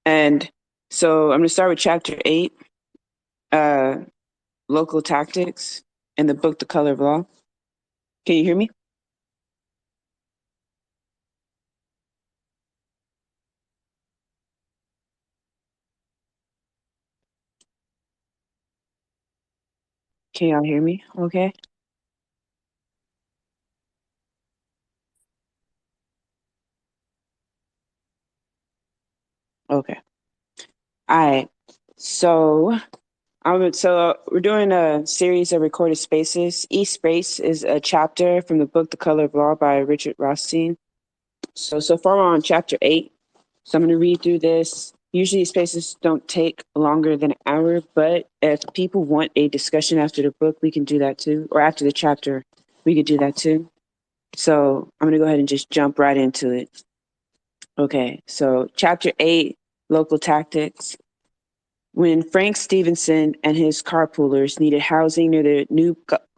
And so I'm going to start with chapter 8, uh, local tactics, in the book, The Color of Law. Can you hear me? Can y'all hear me? Okay. Okay. All right. So we're doing a series of recorded spaces. Each space is a chapter from the book The Color of Law by Richard Rothstein. So far we're on chapter 8. So I'm going to read through this. Usually spaces don't take longer than an hour, but if people want a discussion after the book, we can do that too. Or after the chapter, we could do that too. So I'm going to go ahead and just jump right into it. Okay, so chapter 8, local tactics. When Frank Stevenson and his carpoolers needed housing near the new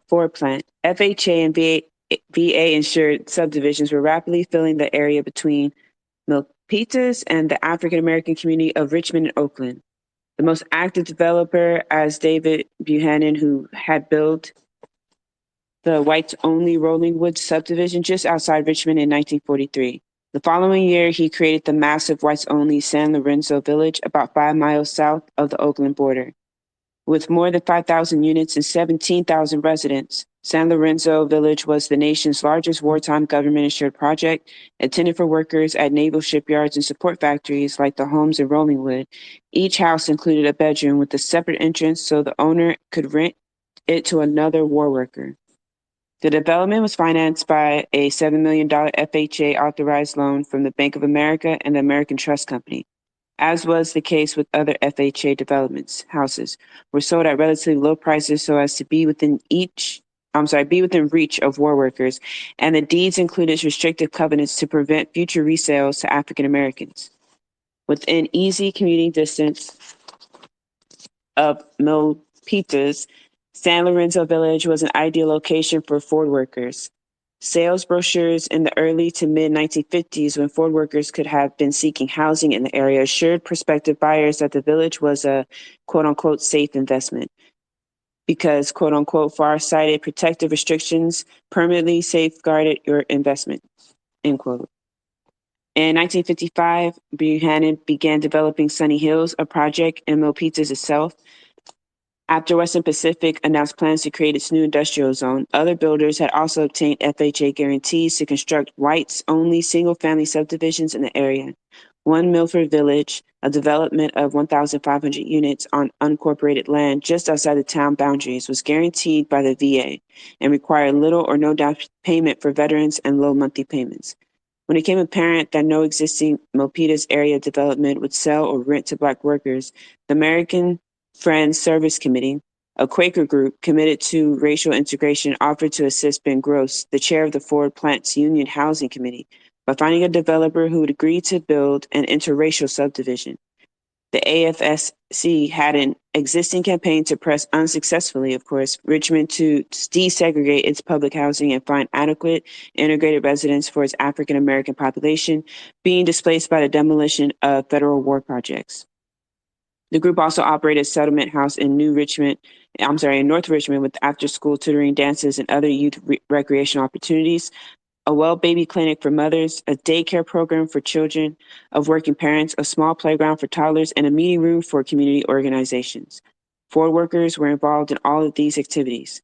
Ford plant, FHA and VA insured subdivisions were rapidly filling the area between Milpitas and the African American community of Richmond and Oakland. The most active developer as David Buchanan, who had built the whites only Rolling Woods subdivision just outside Richmond in 1943. The following year, he created the massive whites only San Lorenzo village about 5 miles south of the Oakland border. With more than 5,000 units and 17,000 residents, San Lorenzo Village was the nation's largest wartime government-insured project, intended for workers at naval shipyards and support factories like the homes in Rollingwood. Each house included a bedroom with a separate entrance so the owner could rent it to another war worker. The development was financed by a $7 million FHA authorized loan from the Bank of America and the American Trust Company. As was the case with other FHA developments, houses were sold at relatively low prices so as to be within reach of war workers, and the deeds included restrictive covenants to prevent future resales to African Americans. Within easy commuting distance of Milpitas, San Lorenzo Village was an ideal location for Ford workers. Sales brochures in the early to mid 1950s, when Ford workers could have been seeking housing in the area, assured prospective buyers that the village was a quote unquote safe investment because quote unquote far sighted protective restrictions permanently safeguarded your investment. End quote. In 1955, Buchanan began developing Sunny Hills, a project in Milpitas itself. After Western Pacific announced plans to create its new industrial zone, other builders had also obtained FHA guarantees to construct whites-only single-family subdivisions in the area. One Milford Village, a development of 1,500 units on unincorporated land just outside the town boundaries, was guaranteed by the VA and required little or no down payment for veterans and low monthly payments. When it became apparent that no existing Milpitas area development would sell or rent to Black workers, the American Friends Service Committee, a Quaker group committed to racial integration, offered to assist Ben Gross, the chair of the Ford Plant's Union Housing Committee, by finding a developer who would agree to build an interracial subdivision. The AFSC had an existing campaign to press unsuccessfully, of course, Richmond to desegregate its public housing and find adequate integrated residence for its African American population being displaced by the demolition of federal war projects. The group also operated a settlement house in North Richmond with after-school tutoring, dances, and other youth recreational opportunities, a well baby clinic for mothers, a daycare program for children of working parents, a small playground for toddlers, and a meeting room for community organizations. Ford workers were involved in all of these activities.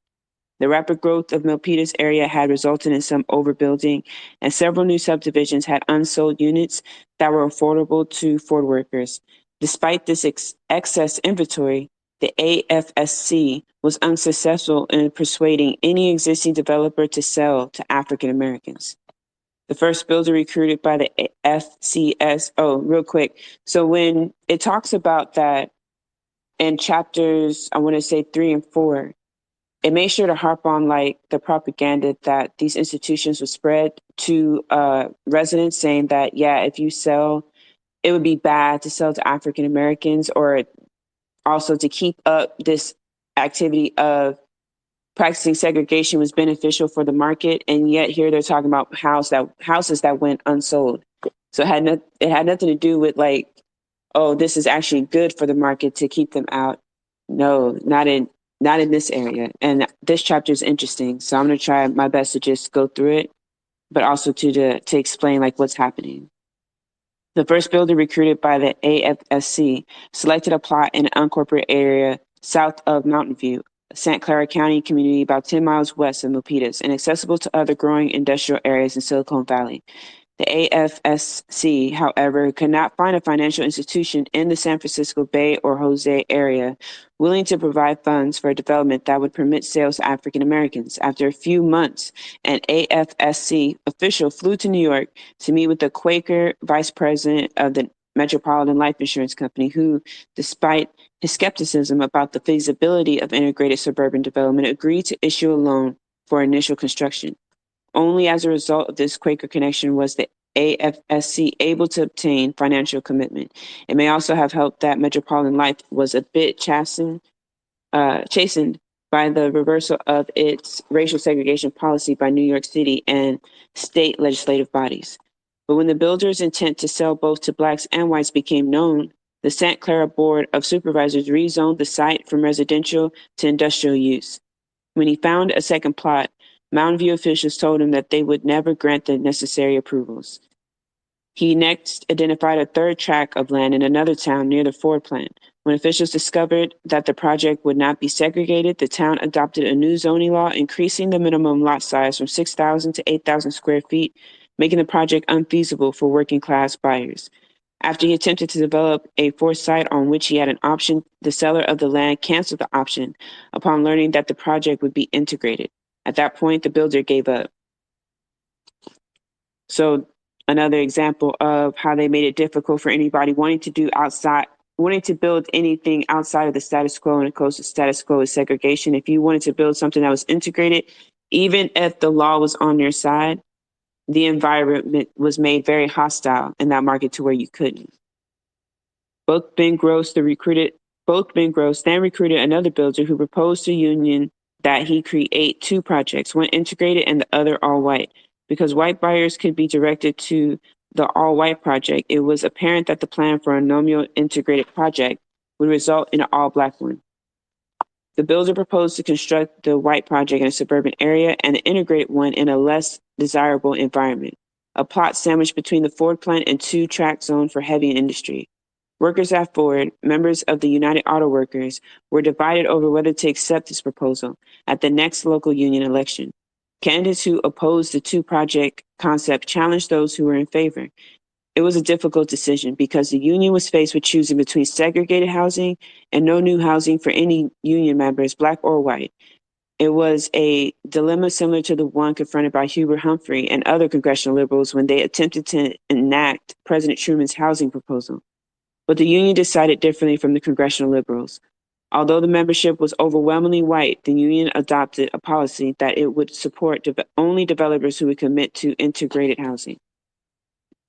The rapid growth of Milpitas area had resulted in some overbuilding, and several new subdivisions had unsold units that were affordable to Ford workers. Despite this excess inventory, the AFSC was unsuccessful in persuading any existing developer to sell to African Americans. The first builder recruited by the FCS. Oh, real quick. So when it talks about that in chapters, I want to say 3 and 4, it made sure to harp on like the propaganda that these institutions would spread to residents, saying that, yeah, if you sell, it would be bad to sell to African Americans, or also to keep up this activity of practicing segregation was beneficial for the market. And yet here they're talking about houses that went unsold. So it had nothing to do with like oh, this is actually good for the market to keep them out. No, not in this area. And this chapter is interesting, so I'm going to try my best to just go through it, but also to explain like what's happening. The first builder recruited by the AFSC selected a plot in an unincorporated area south of Mountain View, a St. Clara County community about 10 miles west of Milpitas and accessible to other growing industrial areas in Silicon Valley. The AFSC, however, could not find a financial institution in the San Francisco Bay or Jose area willing to provide funds for a development that would permit sales to African Americans. After a few months, an AFSC official flew to New York to meet with the Quaker vice president of the Metropolitan Life Insurance Company, who, despite his skepticism about the feasibility of integrated suburban development, agreed to issue a loan for initial construction. Only as a result of this Quaker connection was the AFSC able to obtain financial commitment. It may also have helped that Metropolitan Life was a bit chastened by the reversal of its racial segregation policy by New York City and state legislative bodies. But when the builder's intent to sell both to blacks and whites became known, the Santa Clara Board of Supervisors rezoned the site from residential to industrial use. When he found a second plot, Mountain View officials told him that they would never grant the necessary approvals. He next identified a third tract of land in another town near the Ford plant. When officials discovered that the project would not be segregated, the town adopted a new zoning law increasing the minimum lot size from 6,000 to 8,000 square feet, making the project unfeasible for working class buyers. After he attempted to develop a fourth site on which he had an option, the seller of the land canceled the option upon learning that the project would be integrated. At that point, the builder gave up. So another example of how they made it difficult for anybody wanting to build anything outside of the status quo, and of course the status quo is segregation. If you wanted to build something that was integrated, even if the law was on your side, the environment was made very hostile in that market to where you couldn't. Both Ben Gross then recruited another builder who proposed to union that he create two projects, one integrated and the other all white. Because white buyers could be directed to the all white project, it was apparent that the plan for a nominal integrated project would result in an all black one. The builder proposed to construct the white project in a suburban area and the integrated one in a less desirable environment, a plot sandwiched between the Ford plant and two-track zone for heavy industry. Workers at Ford, members of the United Auto Workers, were divided over whether to accept this proposal at the next local union election. Candidates who opposed the two-project concept challenged those who were in favor. It was a difficult decision because the union was faced with choosing between segregated housing and no new housing for any union members, black or white. It was a dilemma similar to the one confronted by Hubert Humphrey and other congressional liberals when they attempted to enact President Truman's housing proposal. But the union decided differently from the congressional liberals. Although the membership was overwhelmingly white, the union adopted a policy that it would support only developers who would commit to integrated housing.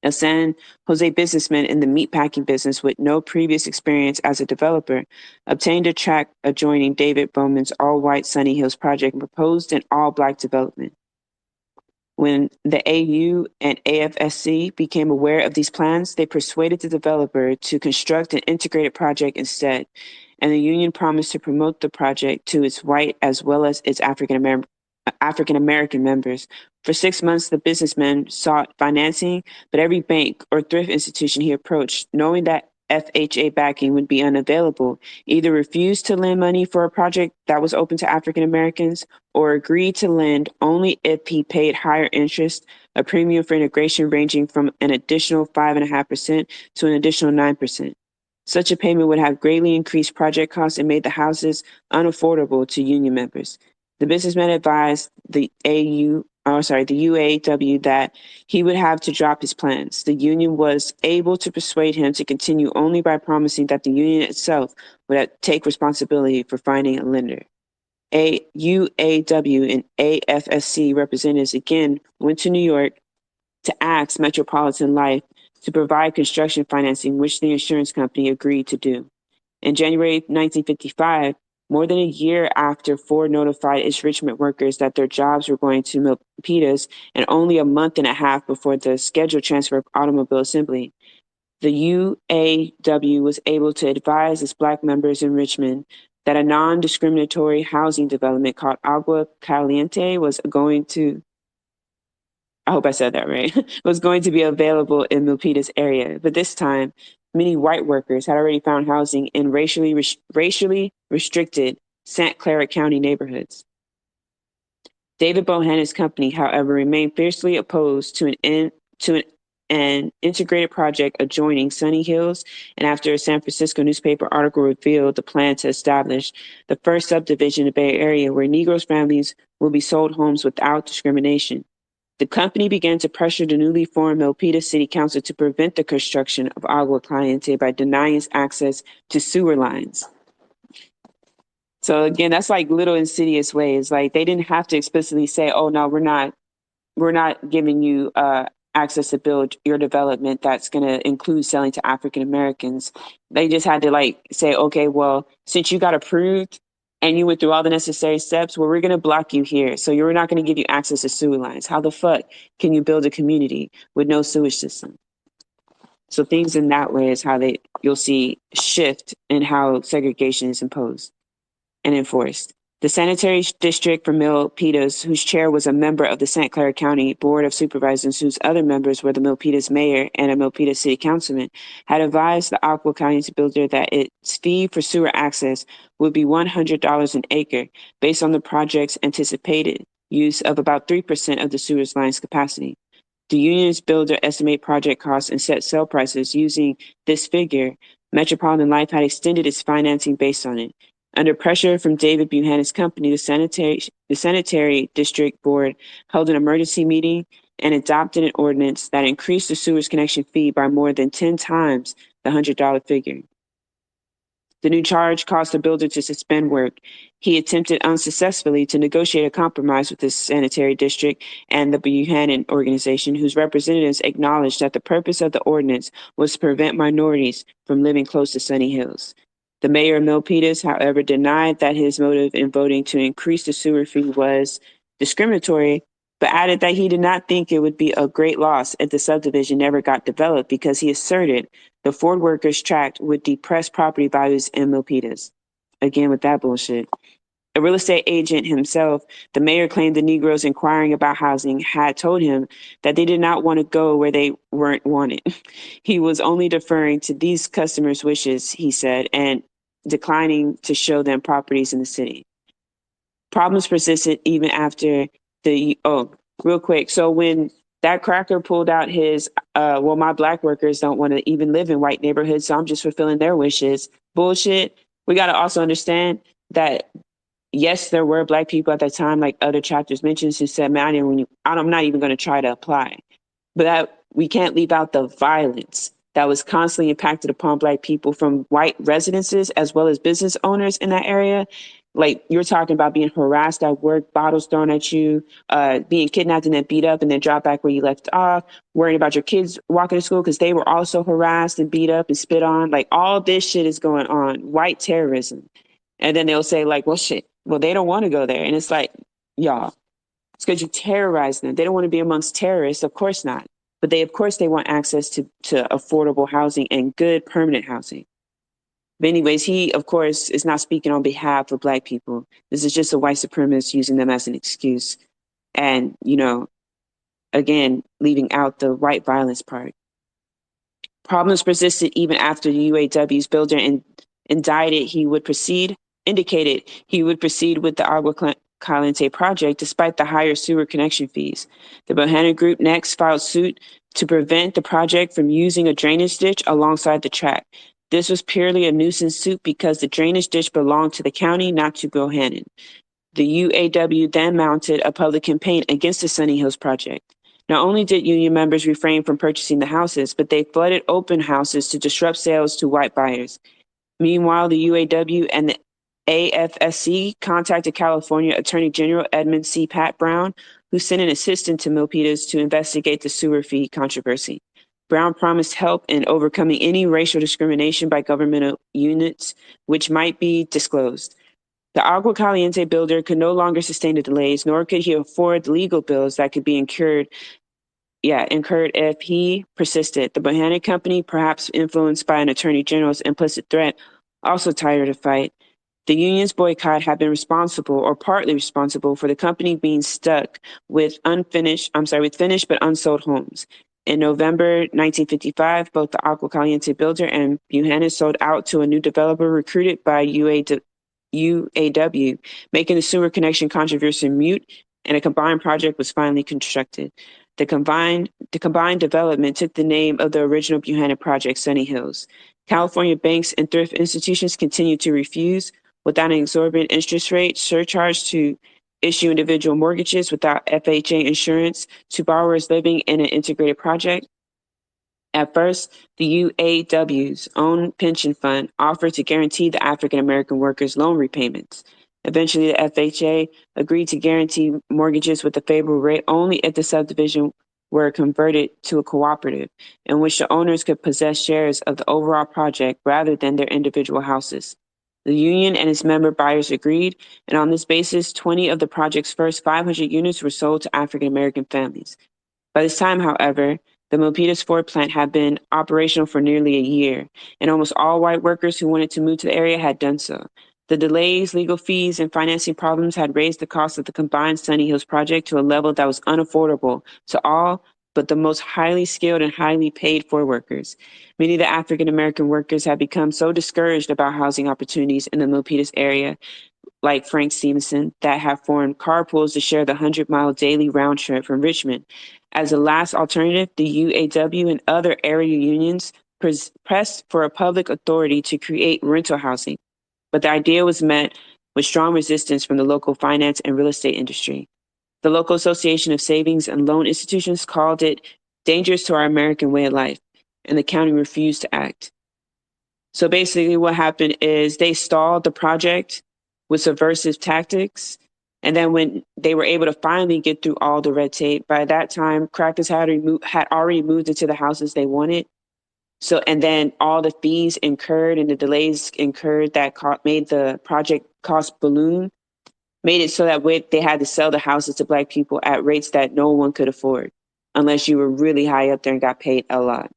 A San Jose businessman in the meatpacking business with no previous experience as a developer obtained a tract adjoining David Bowman's all-white Sunny Hills project and proposed an all-black development. When the AU and AFSC became aware of these plans, they persuaded the developer to construct an integrated project instead, and the union promised to promote the project to its white as well as its African American members. For 6 months, the businessman sought financing, but every bank or thrift institution he approached, knowing that FHA backing would be unavailable, either refused to lend money for a project that was open to African Americans or agreed to lend only if he paid higher interest, a premium for integration ranging from an additional 5.5% to an additional 9%. Such a payment would have greatly increased project costs and made the houses unaffordable to union members. The businessman advised the UAW that he would have to drop his plans. The union was able to persuade him to continue only by promising that the union itself would take responsibility for finding a lender. A UAW and AFSC representatives again went to New York to ask Metropolitan Life to provide construction financing, which the insurance company agreed to do. In January 1955, more than a year after Ford notified its Richmond workers that their jobs were going to Milpitas, and only a month and a half before the scheduled transfer of automobile assembly, The UAW was able to advise its Black members in Richmond that a non-discriminatory housing development called Agua Caliente was going to, I hope I said that right, was going to be available in Milpitas area. But this time, many white workers had already found housing in racially restricted St. Clara County neighborhoods. David Bohannon's company, however, remained fiercely opposed to an integrated project adjoining Sunny Hills, and after a San Francisco newspaper article revealed the plan to establish the first subdivision in the Bay Area where Negroes' families will be sold homes without discrimination. The company began to pressure the newly formed Milpitas City Council to prevent the construction of Agua Caliente by denying its access to sewer lines. So again, that's like little insidious ways. Like they didn't have to explicitly say, "Oh no, we're not giving you access to build your development that's going to include selling to African Americans." They just had to like say, "Okay, well, since you got approved and you went through all the necessary steps, well, we're going to block you here. So you're not going to give you access to sewer lines. How the fuck can you build a community with no sewage system?" So things in that way is how you'll see shift in how segregation is imposed and enforced. The sanitary district for Milpitas, whose chair was a member of the St. Clair County Board of Supervisors, whose other members were the Milpitas mayor and a Milpitas city councilman, had advised the Agua Caliente builder that its fee for sewer access would be $100 an acre, based on the project's anticipated use of about 3% of the sewer line's capacity. The union's builder estimated project costs and set sale prices using this figure. Metropolitan Life had extended its financing based on it. Under pressure from David Buchanan's company, the sanitary district board held an emergency meeting and adopted an ordinance that increased the sewers connection fee by more than 10 times the $100 figure. The new charge caused the builder to suspend work. He attempted unsuccessfully to negotiate a compromise with the sanitary district and the Buchanan organization, whose representatives acknowledged that the purpose of the ordinance was to prevent minorities from living close to Sunny Hills. The mayor of Milpitas, however, denied that his motive in voting to increase the sewer fee was discriminatory, but added that he did not think it would be a great loss if the subdivision never got developed because he asserted the Ford Workers Tract would depress property values in Milpitas. Again, with that bullshit. A real estate agent himself, the mayor claimed the Negroes inquiring about housing had told him that they did not want to go where they weren't wanted. He was only deferring to these customers' wishes, he said, and declining to show them properties in the city. Problems persisted even after real quick. So when that cracker pulled out his, well, my Black workers don't want to even live in white neighborhoods, so I'm just fulfilling their wishes. Bullshit. We got to also understand that yes, there were Black people at that time, like other chapters mentioned, who said, "Man, I'm not even going to try to apply." But we can't leave out the violence that was constantly impacted upon Black people from white residences as well as business owners in that area. Like you're talking about being harassed at work, bottles thrown at you, being kidnapped and then beat up and then dropped back where you left off, worrying about your kids walking to school because they were also harassed and beat up and spit on. Like all this shit is going on, white terrorism. And then they'll say like, well, shit, well, they don't want to go there. And it's like, y'all, it's because you terrorize them. They don't want to be amongst terrorists. Of course not. But of course, they want access to affordable housing and good permanent housing. But anyways, he, of course, is not speaking on behalf of Black people. This is just a white supremacist using them as an excuse. And, again, leaving out the white violence part. Problems persisted even after the UAW's builder indicated he would proceed with the Agua Caliente project despite the higher sewer connection fees. The Bohannon Group next filed suit to prevent the project from using a drainage ditch alongside the track. This was purely a nuisance suit because the drainage ditch belonged to the county, not to Bohannon. The UAW then mounted a public campaign against the Sunny Hills project. Not only did union members refrain from purchasing the houses, but they flooded open houses to disrupt sales to white buyers. Meanwhile, the UAW and the AFSC contacted California Attorney General Edmund C. Pat Brown, who sent an assistant to Milpitas to investigate the sewer fee controversy. Brown promised help in overcoming any racial discrimination by governmental units, which might be disclosed. The Agua Caliente builder could no longer sustain the delays, nor could he afford the legal bills that could be incurred incurred if he persisted. The Bohannon Company, perhaps influenced by an attorney general's implicit threat, also tired of the fight. The union's boycott had been responsible, or partly responsible, for the company being stuck with finished but unsold homes. In November 1955, both the Agua Caliente builder and Buchanan sold out to a new developer recruited by UAW, making the sewer connection controversy mute, and a combined project was finally constructed. The combined development took the name of the original Buchanan project, Sunny Hills. California banks and thrift institutions continued to refuse, without an exorbitant interest rate surcharge, to issue individual mortgages without FHA insurance to borrowers living in an integrated project. At first, the UAW's own pension fund offered to guarantee the African American workers' loan repayments. Eventually, the FHA agreed to guarantee mortgages with a favorable rate only if the subdivision were converted to a cooperative, in which the owners could possess shares of the overall project rather than their individual houses. The union and its member buyers agreed, and on this basis, 20 of the project's first 500 units were sold to African American families. By this time, however, the Milpitas Ford plant had been operational for nearly a year, and almost all white workers who wanted to move to the area had done so. The delays, legal fees, and financing problems had raised the cost of the combined Sunny Hills project to a level that was unaffordable to all but the most highly skilled and highly paid Ford workers. Many of the African American workers had become so discouraged about housing opportunities in the Milpitas area, like Frank Stevenson, that have formed carpools to share the 100-mile daily round trip from Richmond. As a last alternative, the UAW and other area unions pressed for a public authority to create rental housing, but the idea was met with strong resistance from the local finance and real estate industry. The local Association of Savings and Loan Institutions called it dangerous to our American way of life, and the county refused to act. So basically what happened is they stalled the project with subversive tactics. And then when they were able to finally get through all the red tape, by that time, crackers had already moved into the houses they wanted. So, and then all the fees incurred and the delays incurred that made the project cost balloon, made it so that they had to sell the houses to Black people at rates that no one could afford, unless you were really high up there and got paid a lot.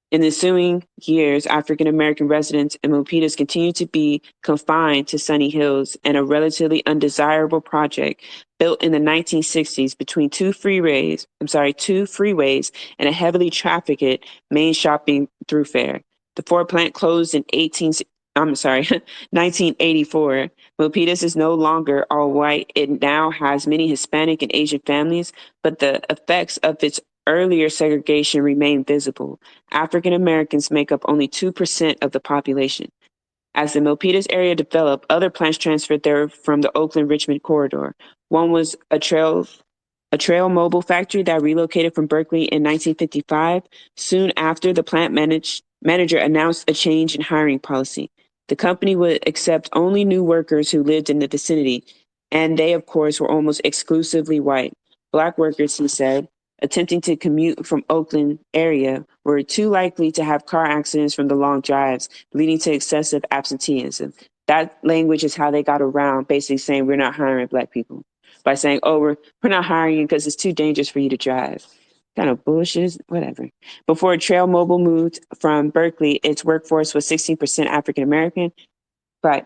In the ensuing years, African American residents in Milpitas continued to be confined to Sunny Hills and a relatively undesirable project built in the 1960s between two freeways and a heavily trafficked main shopping thoroughfare. The Ford plant closed in 1984. Milpitas is no longer all white. It now has many Hispanic and Asian families, but the effects of its earlier segregation remain visible. African Americans make up only 2% of the population. As the Milpitas area developed, other plants transferred there from the Oakland-Richmond corridor. One was a trail mobile factory that relocated from Berkeley in 1955. Soon after, the plant manager announced a change in hiring policy. The company would accept only new workers who lived in the vicinity, and they, of course, were almost exclusively white. Black workers, he said, attempting to commute from Oakland area were too likely to have car accidents from the long drives, leading to excessive absenteeism. That language is how they got around basically saying we're not hiring Black people, by saying, oh, we're not hiring you because it's too dangerous for you to drive. Kind of bullshit, whatever. Before Trail Mobile moved from Berkeley, its workforce was 16% African American. By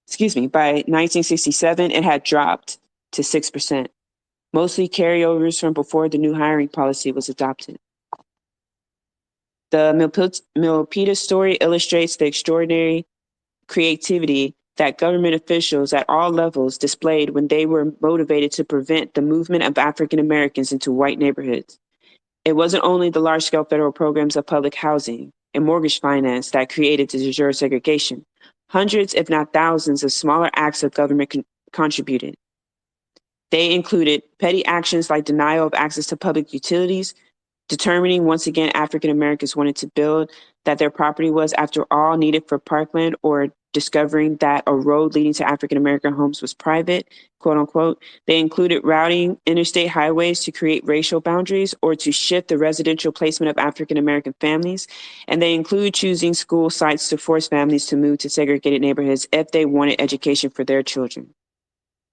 1967, it had dropped to 6%. Mostly carryovers from before the new hiring policy was adopted. The Milpitas story illustrates the extraordinary creativity that government officials at all levels displayed when they were motivated to prevent the movement of African Americans into white neighborhoods. It wasn't only the large-scale federal programs of public housing and mortgage finance that created the jure segregation. Hundreds, if not thousands, of smaller acts of government contributed. They included petty actions like denial of access to public utilities, determining once again African Americans wanted to build, that their property was, after all, needed for parkland, or discovering that a road leading to African American homes was private, quote unquote. They included routing interstate highways to create racial boundaries or to shift the residential placement of African American families. And they include choosing school sites to force families to move to segregated neighborhoods if they wanted education for their children.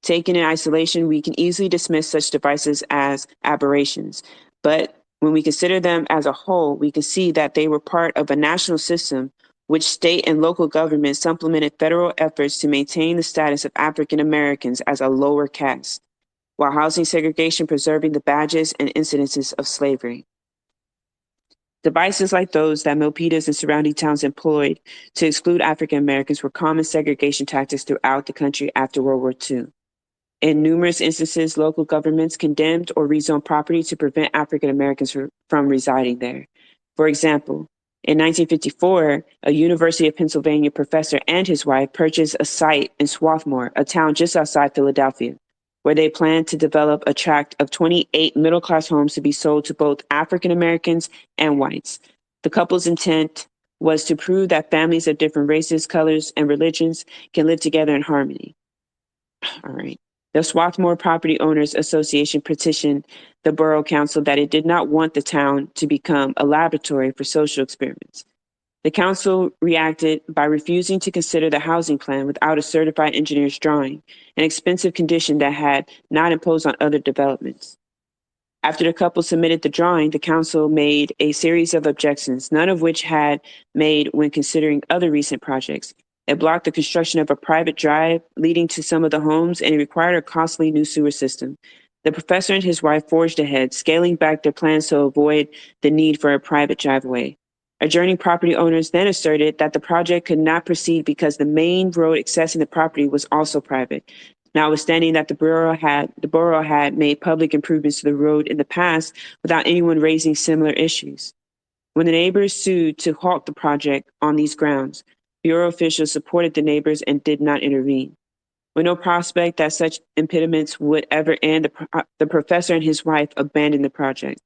Taken in isolation, we can easily dismiss such devices as aberrations. But when we consider them as a whole, we can see that they were part of a national system which state and local governments supplemented federal efforts to maintain the status of African Americans as a lower caste, while housing segregation preserving the badges and incidences of slavery. Devices like those that Milpitas and surrounding towns employed to exclude African Americans were common segregation tactics throughout the country after World War II. In numerous instances, local governments condemned or rezoned property to prevent African Americans from residing there. For example, in 1954, a University of Pennsylvania professor and his wife purchased a site in Swarthmore, a town just outside Philadelphia, where they planned to develop a tract of 28 middle-class homes to be sold to both African Americans and whites. The couple's intent was to prove that families of different races, colors, and religions can live together in harmony. All right. The Swarthmore Property Owners Association petitioned the borough council that it did not want the town to become a laboratory for social experiments. The council reacted by refusing to consider the housing plan without a certified engineer's drawing, an expensive condition that had not imposed on other developments. After the couple submitted the drawing, the council made a series of objections, none of which had made when considering other recent projects. It blocked the construction of a private drive leading to some of the homes, and it required a costly new sewer system. The professor and his wife forged ahead, scaling back their plans to avoid the need for a private driveway. Adjourning property owners then asserted that the project could not proceed because the main road accessing the property was also private. Notwithstanding that the borough had made public improvements to the road in the past without anyone raising similar issues. When the neighbors sued to halt the project on these grounds, Bureau officials supported the neighbors and did not intervene. With no prospect that such impediments would ever end, the professor and his wife abandoned the project.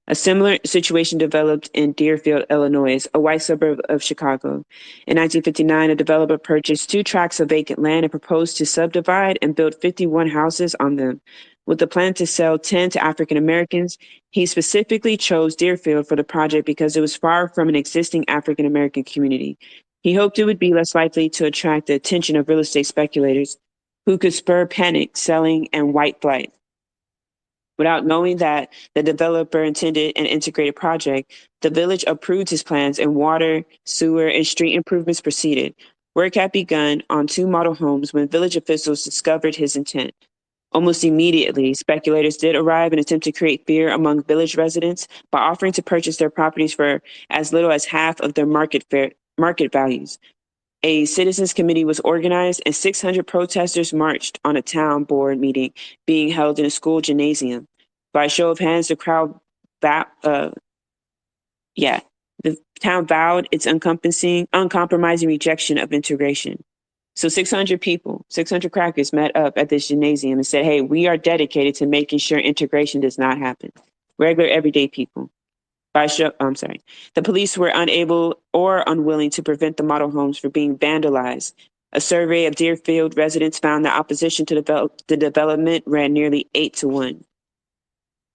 A similar situation developed in Deerfield, Illinois, a white suburb of Chicago. In 1959, a developer purchased 2 tracts of vacant land and proposed to subdivide and build 51 houses on them. With the plan to sell 10 to African Americans, he specifically chose Deerfield for the project because it was far from an existing African American community. He hoped it would be less likely to attract the attention of real estate speculators who could spur panic selling and white flight. Without knowing that the developer intended an integrated project, the village approved his plans and water, sewer, and street improvements proceeded. Work had begun on 2 model homes when village officials discovered his intent. Almost immediately, speculators did arrive and attempt to create fear among village residents by offering to purchase their properties for as little as half of their market values. A citizens committee was organized and 600 protesters marched on a town board meeting being held in a school gymnasium. By a show of hands, the town vowed its uncompromising rejection of integration. So 600 people, 600 crackers met up at this gymnasium and said, hey, we are dedicated to making sure integration does not happen. Regular, everyday people. The police were unable or unwilling to prevent the model homes from being vandalized. A survey of Deerfield residents found that opposition to the development ran nearly 8-1.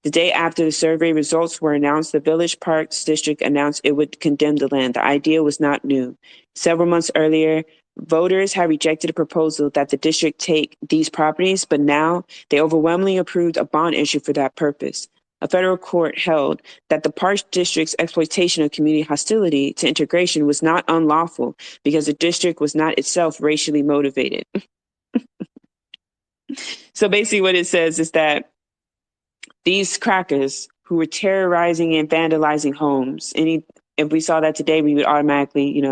The day after the survey results were announced, the Village Parks District announced it would condemn the land. The idea was not new. Several months earlier, voters had rejected a proposal that the district take these properties, but now they overwhelmingly approved a bond issue for that purpose. A federal court held that the Parks District's exploitation of community hostility to integration was not unlawful because the district was not itself racially motivated. So basically what it says is that these crackers who were terrorizing and vandalizing homes, if we saw that today, we would automatically,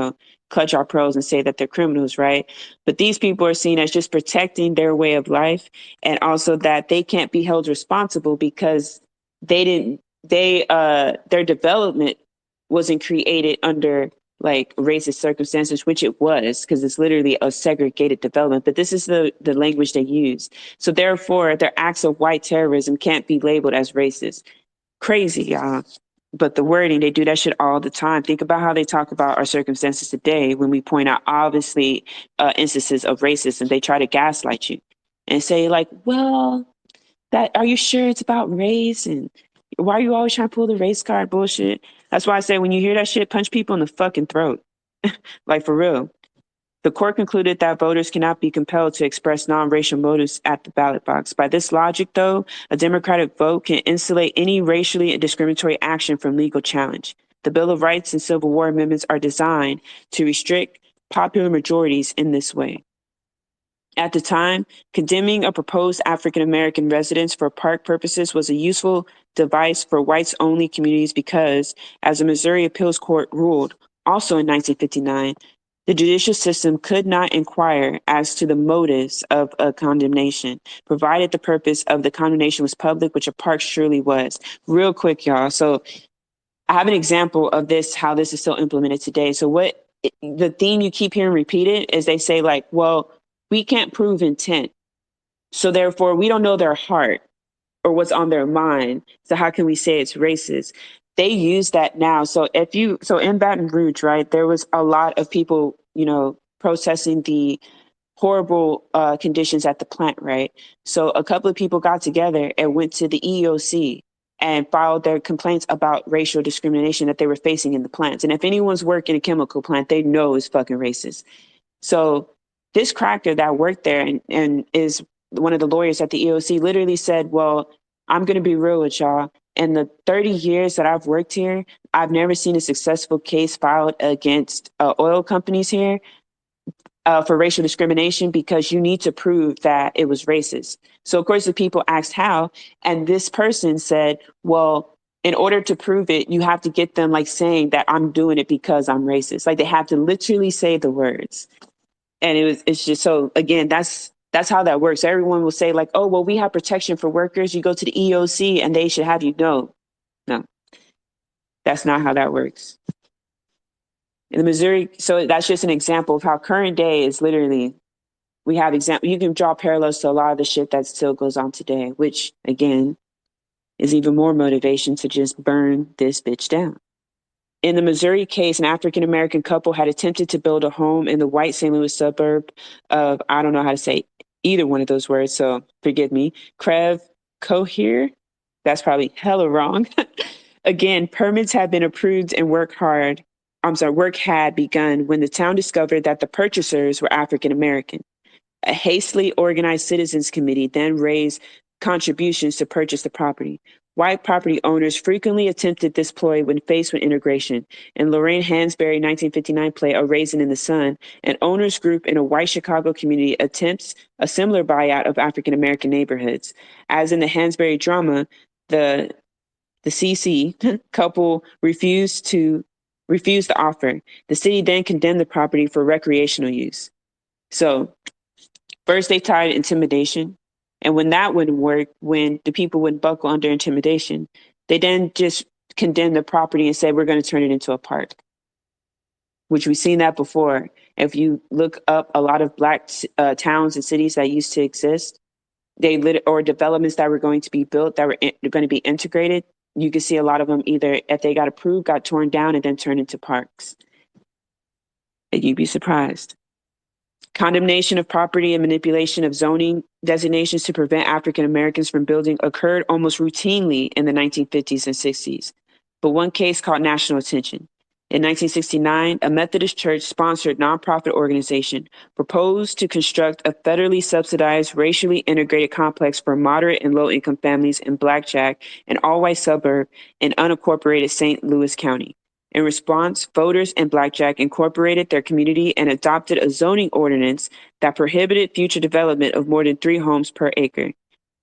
clutch our pearls and say that they're criminals, right? But these people are seen as just protecting their way of life, and also that they can't be held responsible because their development wasn't created under like racist circumstances, which it was, because it's literally a segregated development. But this is the language they use. So therefore, their acts of white terrorism can't be labeled as racist. Crazy, y'all. But the wording, they do that shit all the time. Think about how they talk about our circumstances today when we point out obviously instances of racism. They try to gaslight you and say like, well, are you sure it's about race? And why are you always trying to pull the race card bullshit? That's why I say when you hear that shit, punch people in the fucking throat. Like for real. The court concluded that voters cannot be compelled to express non-racial motives at the ballot box. By this logic, though, a Democratic vote can insulate any racially discriminatory action from legal challenge. The Bill of Rights and Civil War amendments are designed to restrict popular majorities in this way. At the time, condemning a proposed African American residence for park purposes was a useful device for whites-only communities because, as the Missouri Appeals Court ruled, also in 1959, the judicial system could not inquire as to the motives of a condemnation, provided the purpose of the condemnation was public, which a park surely was. Real quick, y'all. So I have an example of this, how this is still implemented today. So the theme you keep hearing repeated is they say like, well, we can't prove intent. So therefore, we don't know their heart or what's on their mind. So how can we say it's racist? They use that now. So in Baton Rouge, right, there was a lot of people, protesting the horrible conditions at the plant, right? So a couple of people got together and went to the EEOC and filed their complaints about racial discrimination that they were facing in the plants. And if anyone's worked in a chemical plant, they know it's fucking racist. So this cracker that worked there and is one of the lawyers at the EOC literally said, well, I'm going to be real with y'all. In the 30 years that I've worked here, I've never seen a successful case filed against oil companies here for racial discrimination because you need to prove that it was racist. So, of course, the people asked how, and this person said, well, in order to prove it, you have to get them like saying that I'm doing it because I'm racist. Like they have to literally say the words. And it's just, so again, that's how that works. Everyone will say like, oh, well, we have protection for workers. You go to the EOC and they should have you. No, that's not how that works. In the Missouri, so that's just an example of how current day is literally, we have example. You can draw parallels to a lot of the shit that still goes on today, which again is even more motivation to just burn this bitch down. In the Missouri case, an African-American couple had attempted to build a home in the white St. Louis suburb of, I don't know how to say either one of those words, so forgive me, Crev Cohere. That's probably hella wrong. Again, permits had been approved and work had begun when the town discovered that the purchasers were African-American. A hastily organized citizens committee then raised contributions to purchase the property. White property owners frequently attempted this ploy when faced with integration. In Lorraine Hansberry 1959 play A Raisin in the Sun, an owners group in a white Chicago community attempts a similar buyout of African American neighborhoods. As in the Hansberry drama, the CC couple refused the offer. The city then condemned the property for recreational use. So first they tried intimidation. And when that wouldn't work, when the people wouldn't buckle under intimidation, they then just condemned the property and said, we're going to turn it into a park, which we've seen that before. If you look up a lot of Black towns and cities that used to exist, or developments that were going to be built that were going to be integrated, you can see a lot of them either, if they got approved, got torn down and then turned into parks. And you'd be surprised. Condemnation of property and manipulation of zoning designations to prevent African Americans from building occurred almost routinely in the 1950s and 60s. But one case caught national attention. In 1969, a Methodist church-sponsored nonprofit organization proposed to construct a federally subsidized, racially integrated complex for moderate and low-income families in Blackjack, an all-white suburb in unincorporated St. Louis County. In response, voters in Blackjack incorporated their community and adopted a zoning ordinance that prohibited future development of more than 3 homes per acre.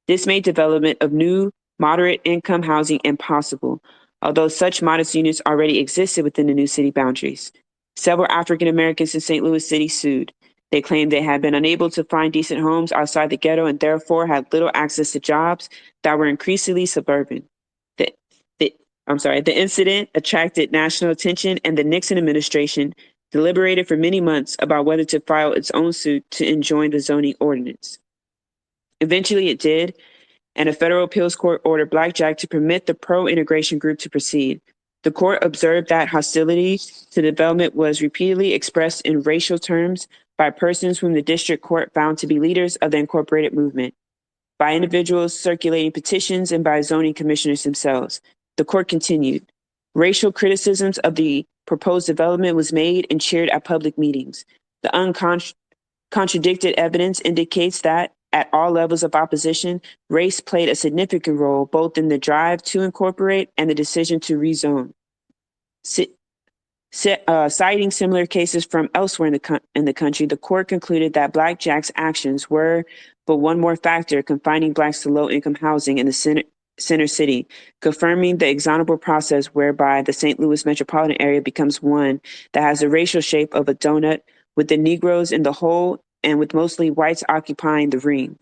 This made development of new, moderate-income housing impossible, although such modest units already existed within the new city boundaries. Several African Americans in St. Louis City sued. They claimed they had been unable to find decent homes outside the ghetto and therefore had little access to jobs that were increasingly suburban. The incident attracted national attention, and the Nixon administration deliberated for many months about whether to file its own suit to enjoin the zoning ordinance. Eventually it did, and a federal appeals court ordered Blackjack to permit the pro-integration group to proceed. The court observed that hostility to development was repeatedly expressed in racial terms by persons whom the district court found to be leaders of the incorporated movement, by individuals circulating petitions, and by zoning commissioners themselves. The court continued. Racial criticisms of the proposed development was made and cheered at public meetings. The uncontradicted evidence indicates that at all levels of opposition, race played a significant role both in the drive to incorporate and the decision to rezone. Citing similar cases from elsewhere in the country, the court concluded that Blackjack's actions were but one more factor confining blacks to low-income housing in the center city, confirming the exonerable process whereby the St. Louis metropolitan area becomes one that has the racial shape of a donut, with the Negroes in the hole and with mostly whites occupying the ring.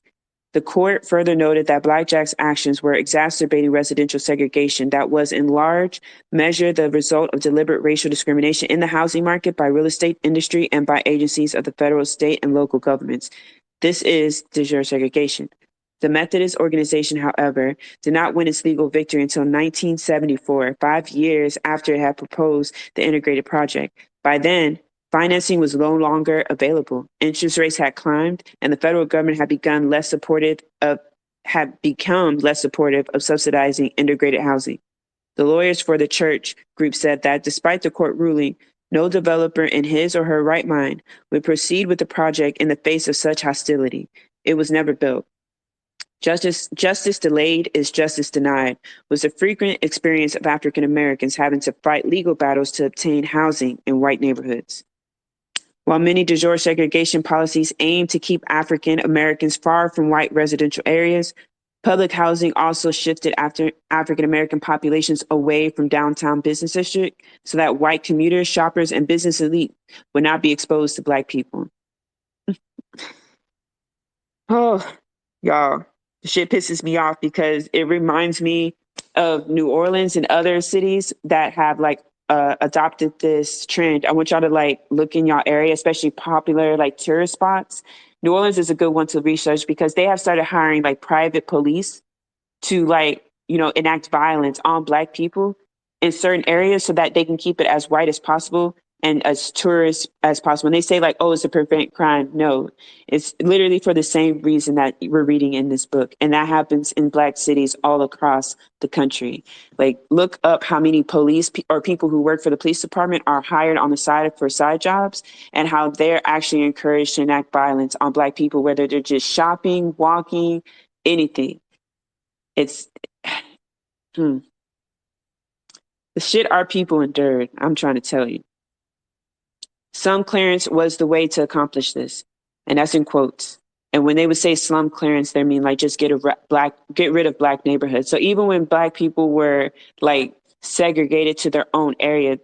The court further noted that Blackjack's actions were exacerbating residential segregation that was in large measure the result of deliberate racial discrimination in the housing market by real estate industry and by agencies of the federal, state, and local governments. This is de jure segregation. The Methodist organization, however, did not win its legal victory until 1974, 5 years after it had proposed the integrated project. By then, financing was no longer available. Interest rates had climbed, and the federal government had become less supportive of subsidizing integrated housing. The lawyers for the church group said that despite the court ruling, no developer in his or her right mind would proceed with the project in the face of such hostility. It was never built. Justice delayed is justice denied was a frequent experience of African Americans having to fight legal battles to obtain housing in white neighborhoods. While many de jure segregation policies aim to keep African Americans far from white residential areas, public housing also shifted after African American populations away from downtown business district so that white commuters, shoppers, and business elite would not be exposed to black people. Oh, y'all, the shit pisses me off because it reminds me of New Orleans and other cities that have adopted this trend. I want y'all to look in y'all area, especially popular tourist spots. New Orleans is a good one to research because they have started hiring private police to enact violence on black people in certain areas so that they can keep it as white as possible and as tourist as possible. And they say oh, it's to prevent crime. No, it's literally for the same reason that we're reading in this book. And that happens in black cities all across the country. Look up how many police or people who work for the police department are hired on the side for side jobs and how they're actually encouraged to enact violence on black people, whether they're just shopping, walking, anything. It's the shit our people endured. I'm trying to tell you. Slum clearance was the way to accomplish this, and that's in quotes. And when they would say slum clearance, they mean just get rid of black neighborhoods. So even when black people were segregated to their own area,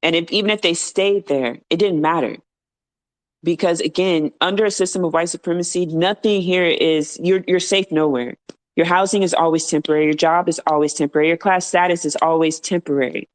and even if they stayed there, it didn't matter. Because again, under a system of white supremacy, nothing here is, you're safe nowhere. Your housing is always temporary. Your job is always temporary. Your class status is always temporary.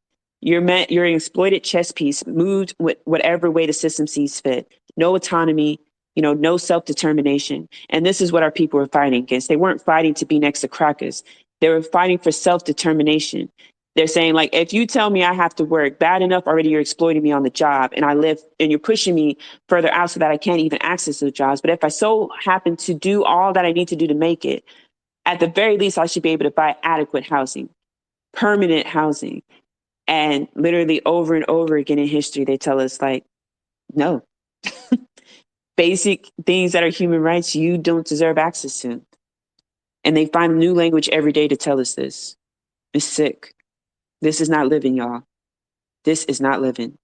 You're an exploited chess piece, moved with whatever way the system sees fit. No autonomy, no self-determination. And this is what our people were fighting against. They weren't fighting to be next to crackers. They were fighting for self-determination. They're saying if you tell me I have to work, bad enough already you're exploiting me on the job and you're pushing me further out so that I can't even access those jobs. But if I so happen to do all that I need to do to make it, at the very least, I should be able to buy adequate housing, permanent housing. And literally over and over again in history, they tell us no, basic things that are human rights, you don't deserve access to. And they find a new language every day to tell us this. It's sick. This is not living, y'all. This is not living.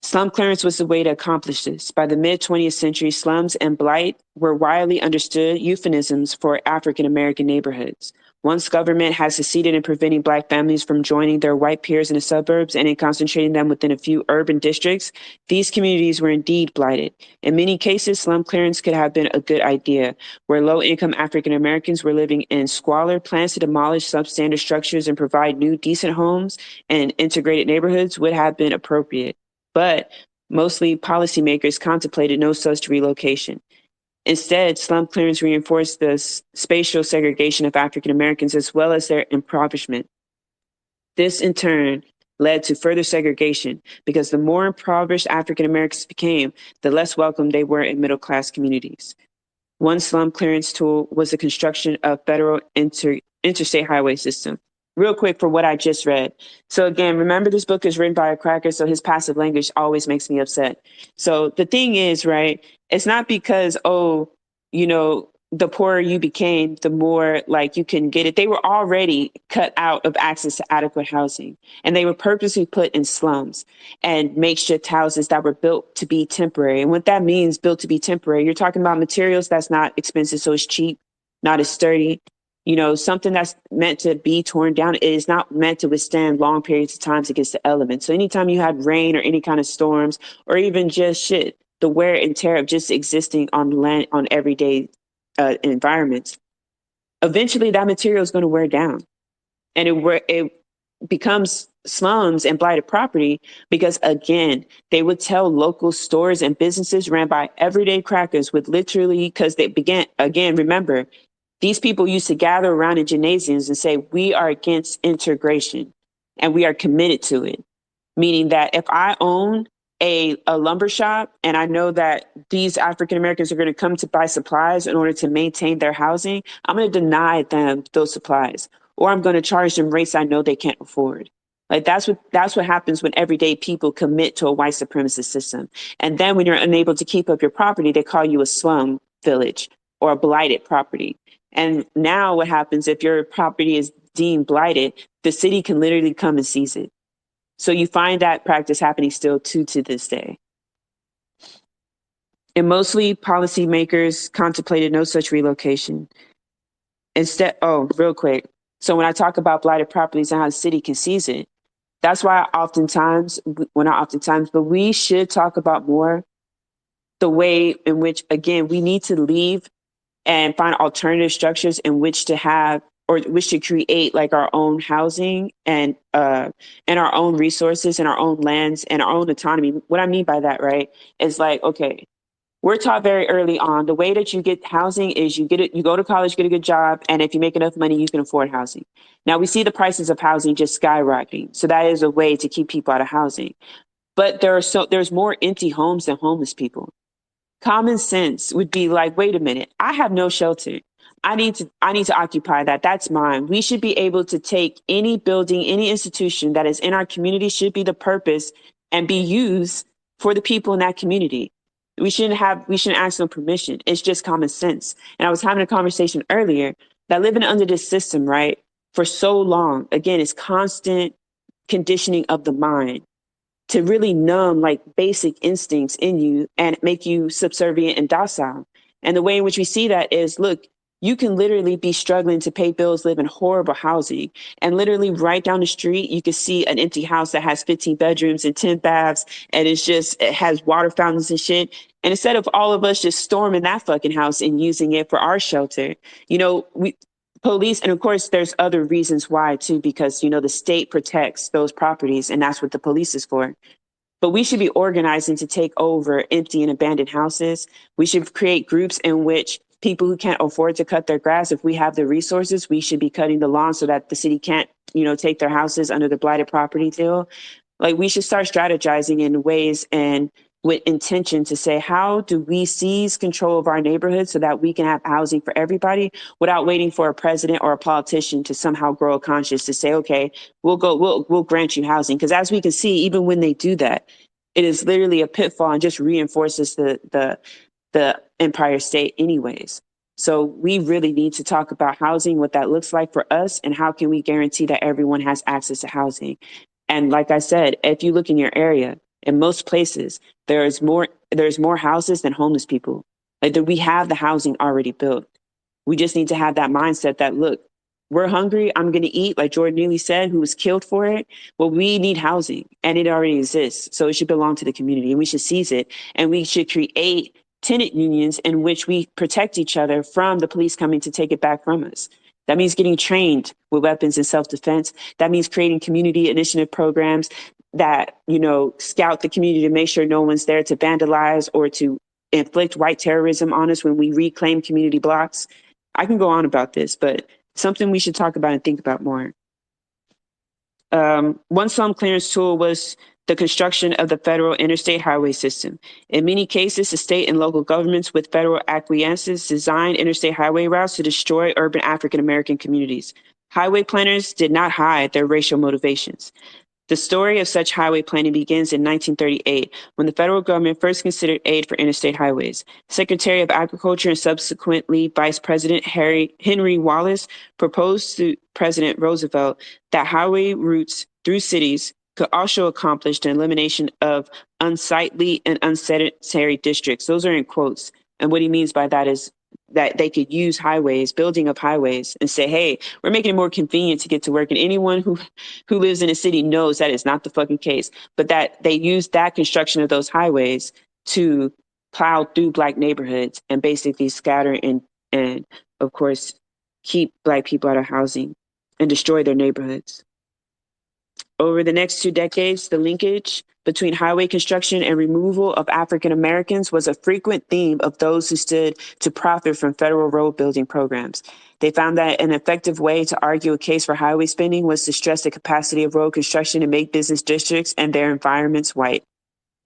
Slum clearance was the way to accomplish this. By the mid-20th century, slums and blight were widely understood euphemisms for African American neighborhoods. Once government has succeeded in preventing black families from joining their white peers in the suburbs and in concentrating them within a few urban districts, these communities were indeed blighted. In many cases, slum clearance could have been a good idea, where low-income African Americans were living in squalor. Plans to demolish substandard structures and provide new decent homes and integrated neighborhoods would have been appropriate. But mostly policymakers contemplated no such relocation. Instead, slum clearance reinforced the spatial segregation of African Americans as well as their impoverishment. This, in turn, led to further segregation because the more impoverished African Americans became, the less welcome they were in middle-class communities. One slum clearance tool was the construction of federal interstate highway system. real quick for what I just read. So again, remember this book is written by a cracker, so his passive language always makes me upset. So the thing is, right, it's not because, oh, you know, the poorer you became, the more like you can get it. They were already cut out of access to adequate housing, and they were purposely put in slums and makeshift houses that were built to be temporary. And what that means, built to be temporary, you're talking about materials that's not expensive, so it's cheap, not as sturdy. You know, something that's meant to be torn down, it is not meant to withstand long periods of times against the elements. So anytime you had rain or any kind of storms, or even just shit, the wear and tear of just existing on land, on everyday environments, eventually that material is going to wear down, and it becomes slums and blighted property because, again, they would tell local stores and businesses ran by everyday crackers would literally, because they began, again, remember, these people used to gather around in gymnasiums and say, we are against integration and we are committed to it. Meaning that if I own a lumber shop and I know that these African Americans are going to come to buy supplies in order to maintain their housing, I'm going to deny them those supplies, or I'm going to charge them rates I know they can't afford. Like that's what happens when everyday people commit to a white supremacist system. And then when you're unable to keep up your property, they call you a slum village or a blighted property. And now what happens if your property is deemed blighted, the city can literally come and seize it. So you find that practice happening still to this day. And mostly policymakers contemplated no such relocation. Instead, oh, real quick. So when I talk about blighted properties and how the city can seize it, that's why oftentimes, well, not oftentimes, but we should talk about more the way in which, again, we need to leave and find alternative structures in which to have or wish to create like our own housing and our own resources and our own lands and our own autonomy. What I mean by that, right, is like, okay, we're taught very early on the way that you get housing is you get it, you go to college, get a good job, and if you make enough money, you can afford housing. Now we see the prices of housing just skyrocketing, so that is a way to keep people out of housing. But there's more empty homes than homeless people. Common sense would be like, wait a minute, I have no shelter. I need to occupy that. That's mine. We should be able to take any building, any institution that is in our community should be the purpose and be used for the people in that community. We shouldn't ask no permission. It's just common sense. And I was having a conversation earlier that living under this system, right, for so long, again, is constant conditioning of the mind to really numb like basic instincts in you and make you subservient and docile. And the way in which we see that is, look, you can literally be struggling to pay bills, live in horrible housing, and literally right down the street, you can see an empty house that has 15 bedrooms and 10 baths, and it has water fountains and shit. And instead of all of us just storming that fucking house and using it for our shelter, we police, and of course there's other reasons why too, because the state protects those properties and that's what the police is for. But we should be organizing to take over empty and abandoned houses. We should create groups in which people who can't afford to cut their grass, if we have the resources, we should be cutting the lawn so that the city can't take their houses under the blighted property deal. Like, we should start strategizing in ways and with intention to say, how do we seize control of our neighborhood so that we can have housing for everybody without waiting for a president or a politician to somehow grow a conscience to say, okay, we'll grant you housing. Because as we can see, even when they do that, it is literally a pitfall and just reinforces the empire state anyways. So we really need to talk about housing, what that looks like for us, and how can we guarantee that everyone has access to housing. And like I said, if you look in your area, in most places, there's more houses than homeless people. Like, that we have the housing already built. We just need to have that mindset that, look, we're hungry, I'm going to eat, like Jordan Neely said, who was killed for it. Well, we need housing and it already exists. So it should belong to the community and we should seize it. And we should create tenant unions in which we protect each other from the police coming to take it back from us. That means getting trained with weapons and self-defense. That means creating community initiative programs that, scout the community to make sure no one's there to vandalize or to inflict white terrorism on us when we reclaim community blocks. I can go on about this, but something we should talk about and think about more. One slum clearance tool was the construction of the federal interstate highway system. In many cases, the state and local governments with federal acquiescence designed interstate highway routes to destroy urban African American communities. Highway planners did not hide their racial motivations. The story of such highway planning begins in 1938, when the federal government first considered aid for interstate highways. Secretary of Agriculture and subsequently Vice President Henry Wallace proposed to President Roosevelt that highway routes through cities could also accomplish the elimination of unsightly and unsanitary districts. Those are in quotes. And what he means by that is that they could use highways, building of highways, and say, hey, we're making it more convenient to get to work. And anyone who lives in a city knows that is not the fucking case, but that they use that construction of those highways to plow through Black neighborhoods and basically scatter and of course, keep Black people out of housing and destroy their neighborhoods. Over the next 2 decades, the linkage between highway construction and removal of African Americans was a frequent theme of those who stood to profit from federal road building programs. They found that an effective way to argue a case for highway spending was to stress the capacity of road construction to make business districts and their environments white.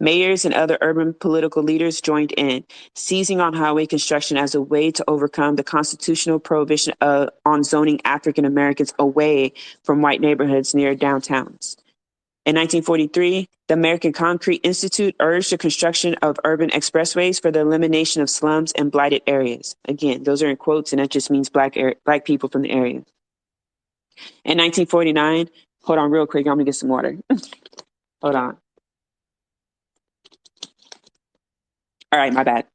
Mayors and other urban political leaders joined in, seizing on highway construction as a way to overcome the constitutional prohibition on zoning African Americans away from white neighborhoods near downtowns. In 1943, the American Concrete Institute urged the construction of urban expressways for the elimination of slums and blighted areas. Again, those are in quotes, and that just means Black people from the area. In 1949, hold on real quick, I'm gonna get some water. Hold on. All right, my bad.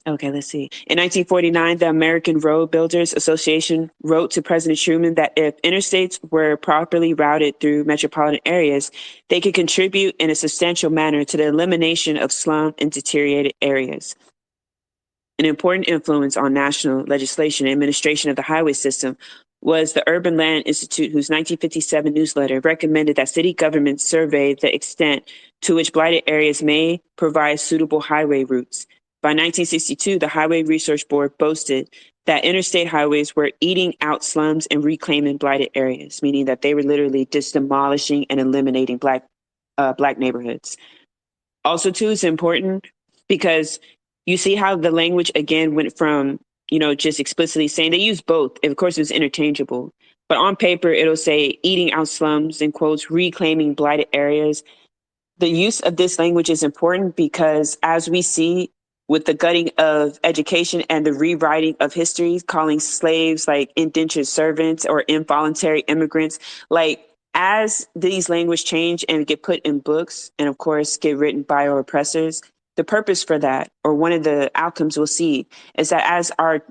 Okay, let's see. In 1949, the American Road Builders Association wrote to President Truman that if interstates were properly routed through metropolitan areas, they could contribute in a substantial manner to the elimination of slum and deteriorated areas. An important influence on national legislation and administration of the highway system was the Urban Land Institute, whose 1957 newsletter recommended that city governments survey the extent to which blighted areas may provide suitable highway routes. By 1962, the Highway Research Board boasted that interstate highways were eating out slums and reclaiming blighted areas, meaning that they were literally just demolishing and eliminating Black neighborhoods. Also, too, it's important because you see how the language again went from, just explicitly saying they use both. Of course, it was interchangeable, but on paper, it'll say eating out slums, in quotes, reclaiming blighted areas. The use of this language is important because as we see with the gutting of education and the rewriting of history, calling slaves like indentured servants or involuntary immigrants, like as these language change and get put in books and of course get written by our oppressors, the purpose for that, or one of the outcomes we'll see, is that as our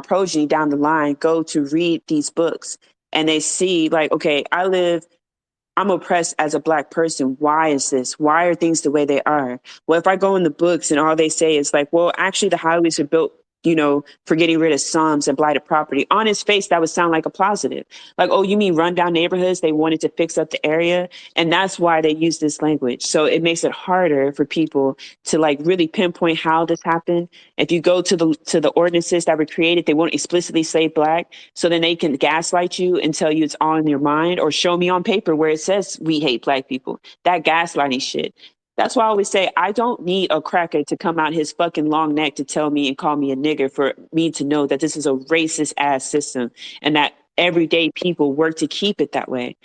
progeny down the line go to read these books and they see like, okay, I'm oppressed as a Black person. Why is this? Why are things the way they are? Well, if I go in the books and all they say is like, well, actually the highways are built, for getting rid of slums and blighted property. On its face, that would sound like a positive. Like, oh, you mean rundown neighborhoods? They wanted to fix up the area. And that's why they use this language. So it makes it harder for people to like really pinpoint how this happened. If you go to the ordinances that were created, they won't explicitly say Black. So then they can gaslight you and tell you it's all in your mind, or show me on paper where it says we hate Black people. That gaslighting shit. That's why I always say I don't need a cracker to come out his fucking long neck to tell me and call me a nigger for me to know that this is a racist ass system and that everyday people work to keep it that way.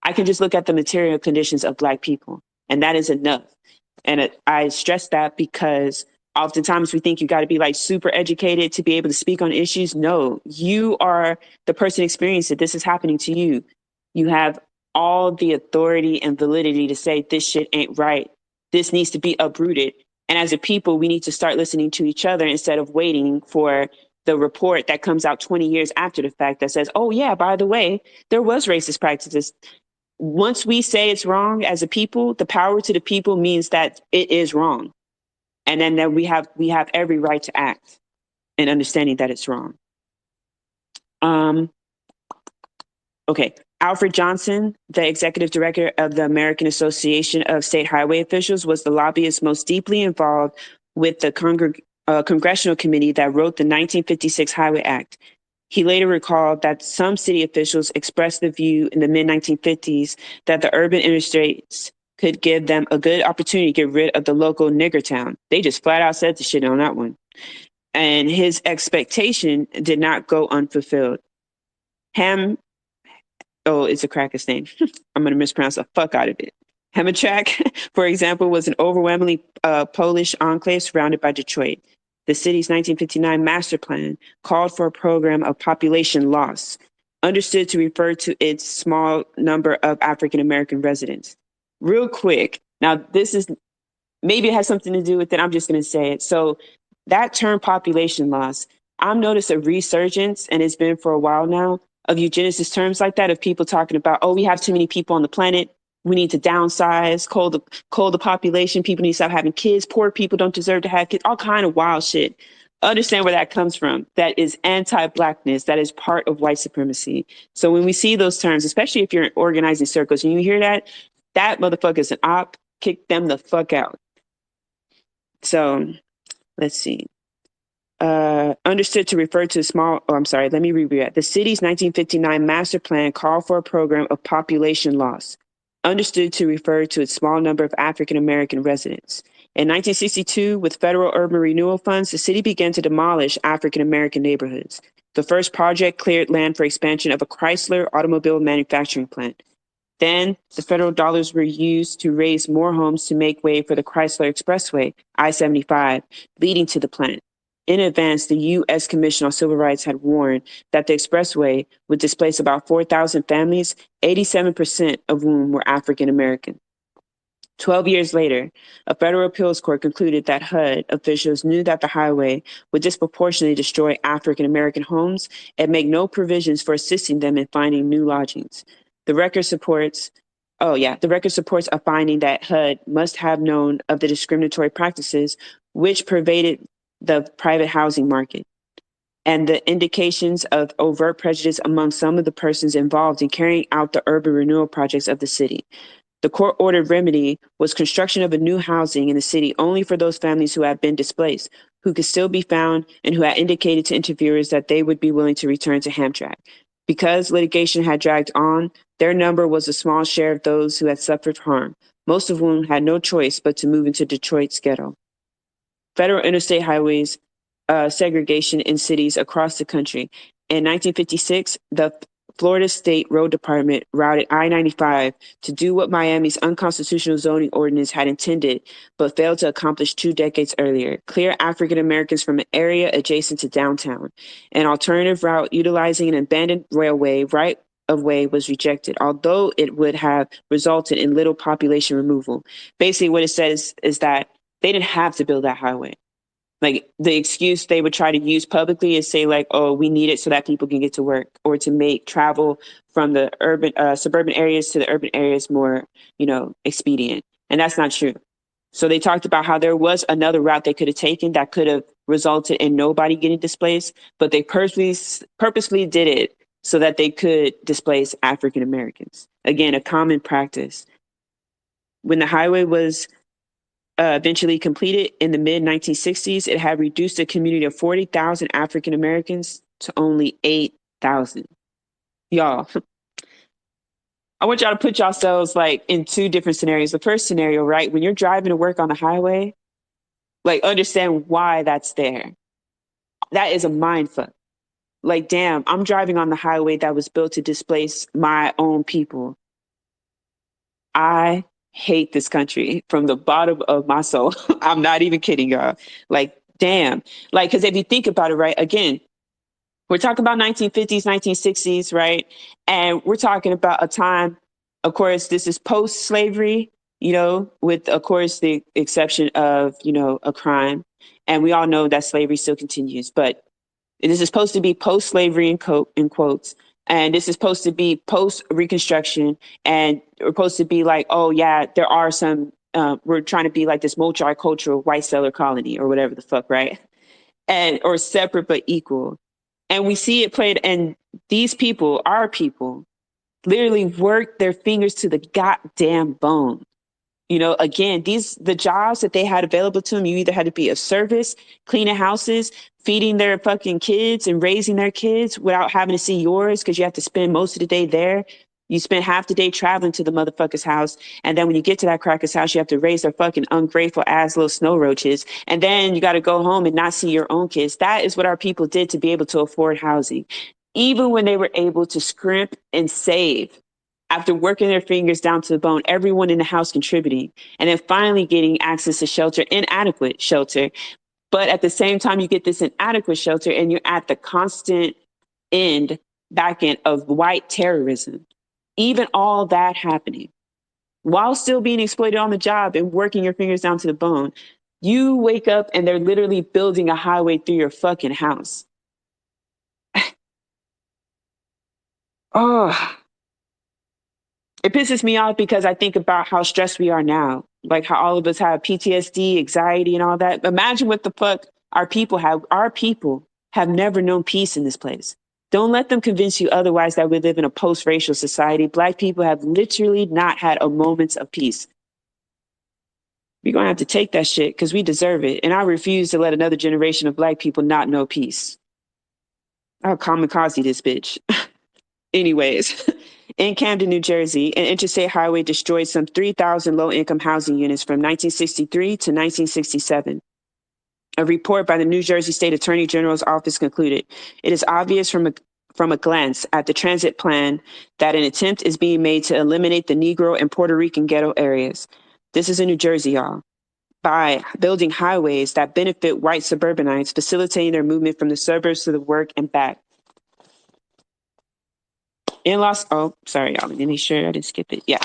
I can just look at the material conditions of Black people, and that is enough. And I stress that because oftentimes we think you got to be like super educated to be able to speak on issues. No, you are the person experiencing it. This is happening to you. You have all the authority and validity to say this shit ain't right. This needs to be uprooted. And as a people, we need to start listening to each other instead of waiting for the report that comes out 20 years after the fact that says, oh, yeah, by the way, there was racist practices. Once we say it's wrong as a people, the power to the people means that it is wrong. And then that we have every right to act in understanding that it's wrong. Okay. Alfred Johnson, the executive director of the American Association of State Highway Officials, was the lobbyist most deeply involved with the congressional committee that wrote the 1956 Highway Act. He later recalled that some city officials expressed the view in the mid-1950s that the urban interstates could give them a good opportunity to get rid of the local nigger town. They just flat out said the shit on that one. And his expectation did not go unfulfilled. Ham, oh, it's a cracker's name. I'm going to mispronounce the fuck out of it. Hamtramck, for example, was an overwhelmingly Polish enclave surrounded by Detroit. The city's 1959 master plan called for a program of population loss, understood to refer to its small number of African American residents. Real quick, now this is maybe it has something to do with it. I'm just going to say it. So that term population loss, I've noticed a resurgence, and it's been for a while now, of eugenicist terms like that, of people talking about, oh, we have too many people on the planet. We need to downsize, cull the population. People need to stop having kids. Poor people don't deserve to have kids. All kind of wild shit. Understand where that comes from. That is anti-blackness. That is part of white supremacy. So when we see those terms, especially if you're in organizing circles and you hear that, that motherfucker is an op. Kick them the fuck out. So let's see. Understood to refer to small, oh, I'm sorry, let me reread that. The city's 1959 master plan called for a program of population loss, understood to refer to its small number of African American residents. In 1962, with federal urban renewal funds, the city began to demolish African American neighborhoods. The first project cleared land for expansion of a Chrysler automobile manufacturing plant. Then the federal dollars were used to raise more homes to make way for the Chrysler Expressway, I-75, leading to the plant. In advance, the U.S. Commission on Civil Rights had warned that the expressway would displace about 4,000 families, 87% of whom were African American. 12 years later, a federal appeals court concluded that HUD officials knew that the highway would disproportionately destroy African American homes and make no provisions for assisting them in finding new lodgings. The record supports a finding that HUD must have known of the discriminatory practices which pervaded the private housing market and the indications of overt prejudice among some of the persons involved in carrying out the urban renewal projects of the city. The court-ordered remedy was construction of a new housing in the city only for those families who had been displaced, who could still be found, and who had indicated to interviewers that they would be willing to return to Hamtramck. Because litigation had dragged on, their number was a small share of those who had suffered harm, most of whom had no choice but to move into Detroit's ghetto. Federal interstate highways, segregation in cities across the country. In 1956, the Florida State Road Department routed I-95 to do what Miami's unconstitutional zoning ordinance had intended, but failed to accomplish 2 decades earlier: clear African Americans from an area adjacent to downtown. An alternative route utilizing an abandoned railway right of way was rejected, although it would have resulted in little population removal. Basically, what it says is that they didn't have to build that highway. Like the excuse they would try to use publicly is say like, oh, we need it so that people can get to work, or to make travel from the suburban areas to the urban areas more, expedient. And that's not true. So they talked about how there was another route they could have taken that could have resulted in nobody getting displaced, but they purposely did it so that they could displace African Americans. Again, a common practice. When the highway was eventually completed in the mid-1960s, it had reduced a community of 40,000 African Americans to only 8,000. Y'all, I want y'all to put yourselves like in 2 different scenarios. The first scenario, right, when you're driving to work on the highway, like understand why that's there. That is a mind fuck. Like, damn, I'm driving on the highway that was built to displace my own people. I hate this country from the bottom of my soul. I'm not even kidding, y'all. Like, damn. Like, because if you think about it, right, again, we're talking about 1950s, 1960s, right? And we're talking about a time, of course, this is post-slavery, with, of course, the exception of, a crime. And we all know that slavery still continues. But this is supposed to be post-slavery in quotes. And this is supposed to be post-Reconstruction. And we're supposed to be like, oh, yeah, there are some, we're trying to be like this multicultural white settler colony or whatever the fuck, right? Or separate but equal. And we see it played, and these people, our people, literally work their fingers to the goddamn bone. Again, the jobs that they had available to them, you either had to be of service, cleaning houses, feeding their fucking kids and raising their kids without having to see yours because you have to spend most of the day there. You spend half the day traveling to the motherfucker's house. And then when you get to that cracker's house, you have to raise their fucking ungrateful ass little snow roaches. And then you got to go home and not see your own kids. That is what our people did to be able to afford housing. even when they were able to scrimp and save after working their fingers down to the bone, everyone in the house contributing, and then finally getting access to shelter, inadequate shelter. But at the same time, you get this inadequate shelter and you're at the constant back end of white terrorism. Even all that happening while still being exploited on the job and working your fingers down to the bone. You wake up and they're literally building a highway through your fucking house. Oh, it pisses me off because I think about how stressed we are now. Like how all of us have PTSD, anxiety, and all that. Imagine what the fuck our people have. Our people have never known peace in this place. Don't let them convince you otherwise that we live in a post-racial society. Black people have literally not had a moment of peace. We're going to have to take that shit because we deserve it. And I refuse to let another generation of Black people not know peace. I'll kamikaze this bitch. Anyways, in Camden, New Jersey, an interstate highway destroyed some 3,000 low-income housing units from 1963 to 1967. A report by the New Jersey State Attorney General's office concluded, it is obvious from a glance at the transit plan that an attempt is being made to eliminate the Negro and Puerto Rican ghetto areas. This is in New Jersey, y'all. By building highways that benefit white suburbanites, facilitating their movement from the suburbs to the work and back. In y'all, let me make sure I didn't skip it. Yeah.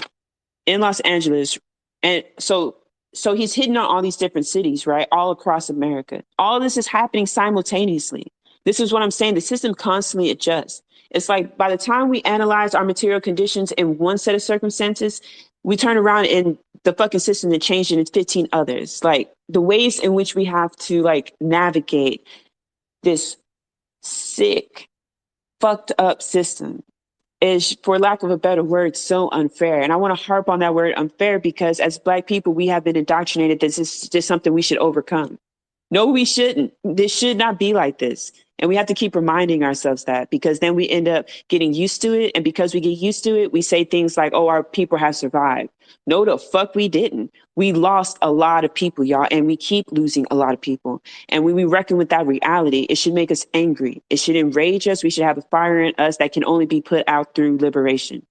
In Los Angeles. And so he's hitting on all these different cities, right? All across America. All of this is happening simultaneously. This is what I'm saying. The system constantly adjusts. It's like by the time we analyze our material conditions in one set of circumstances, we turn around and the fucking system and change it in 15 others. Like the ways in which we have to like navigate this sick, fucked up system is, for lack of a better word, so unfair. And I want to harp on that word unfair because as Black people, we have been indoctrinated that this is just something we should overcome. No, we shouldn't. This should not be like this. And we have to keep reminding ourselves that because then we end up getting used to it. And because we get used to it, we say things like, oh, our people have survived. No, the fuck we didn't. We lost a lot of people, y'all, and we keep losing a lot of people. And when we reckon with that reality, it should make us angry. It should enrage us. We should have a fire in us that can only be put out through liberation.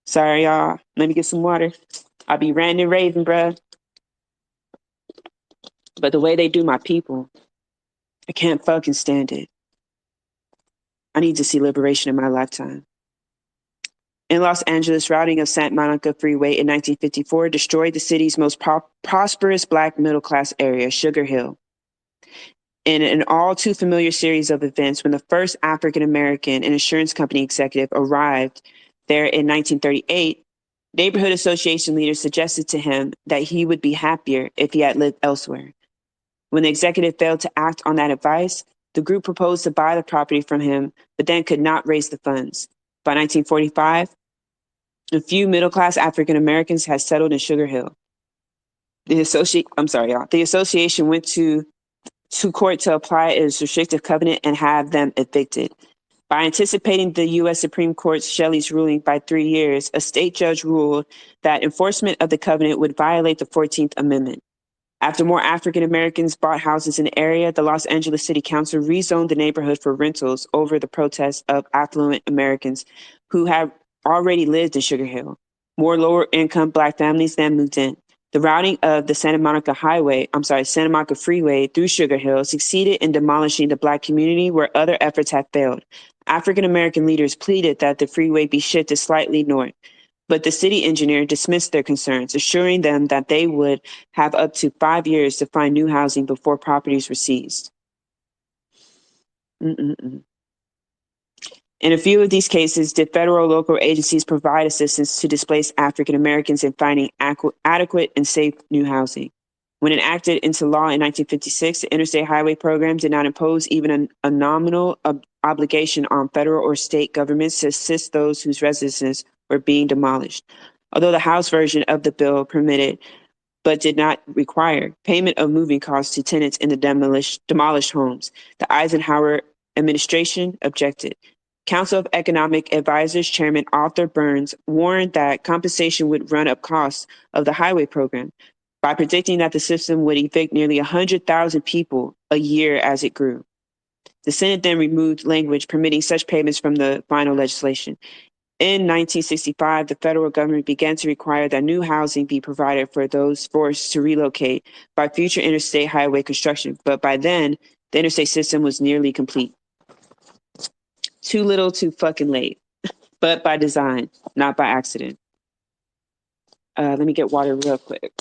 Sorry, y'all. Let me get some water. I'll be ranting and raving, bruh. But the way they do my people, I can't fucking stand it. I need to see liberation in my lifetime. In Los Angeles, routing of Santa Monica Freeway in 1954 destroyed the city's most prosperous Black middle-class area, Sugar Hill. In an all too familiar series of events, when the first African-American and insurance company executive arrived there in 1938, neighborhood association leaders suggested to him that he would be happier if he had lived elsewhere. When the executive failed to act on that advice, the group proposed to buy the property from him, but then could not raise the funds. By 1945, a few middle-class African Americans had settled in Sugar Hill. The association went to court to apply its restrictive covenant and have them evicted. By anticipating the U.S. Supreme Court's Shelley's ruling by 3 years, a state judge ruled that enforcement of the covenant would violate the 14th Amendment. After more African Americans bought houses in the area, the Los Angeles City Council rezoned the neighborhood for rentals over the protests of affluent Americans who had already lived in Sugar Hill. More lower income Black families then moved in. The routing of the Santa Monica Freeway through Sugar Hill succeeded in demolishing the Black community where other efforts had failed. African American leaders pleaded that the freeway be shifted slightly north, but the city engineer dismissed their concerns, assuring them that they would have up to 5 years to find new housing before properties were seized. In a few of these cases, did federal or local agencies provide assistance to displaced African Americans in finding adequate and safe new housing. When enacted into law in 1956, the Interstate Highway Program did not impose even a nominal obligation on federal or state governments to assist those whose residences were being demolished. Although the House version of the bill permitted, but did not require, payment of moving costs to tenants in the demolished homes, the Eisenhower administration objected. Council of Economic Advisors Chairman Arthur Burns warned that compensation would run up costs of the highway program by predicting that the system would evict nearly 100,000 people a year as it grew. The Senate then removed language permitting such payments from the final legislation. In 1965, the federal government began to require that new housing be provided for those forced to relocate by future interstate highway construction. But by then, the interstate system was nearly complete. Too little, too fucking late. But by design, not by accident. Let me get water real quick.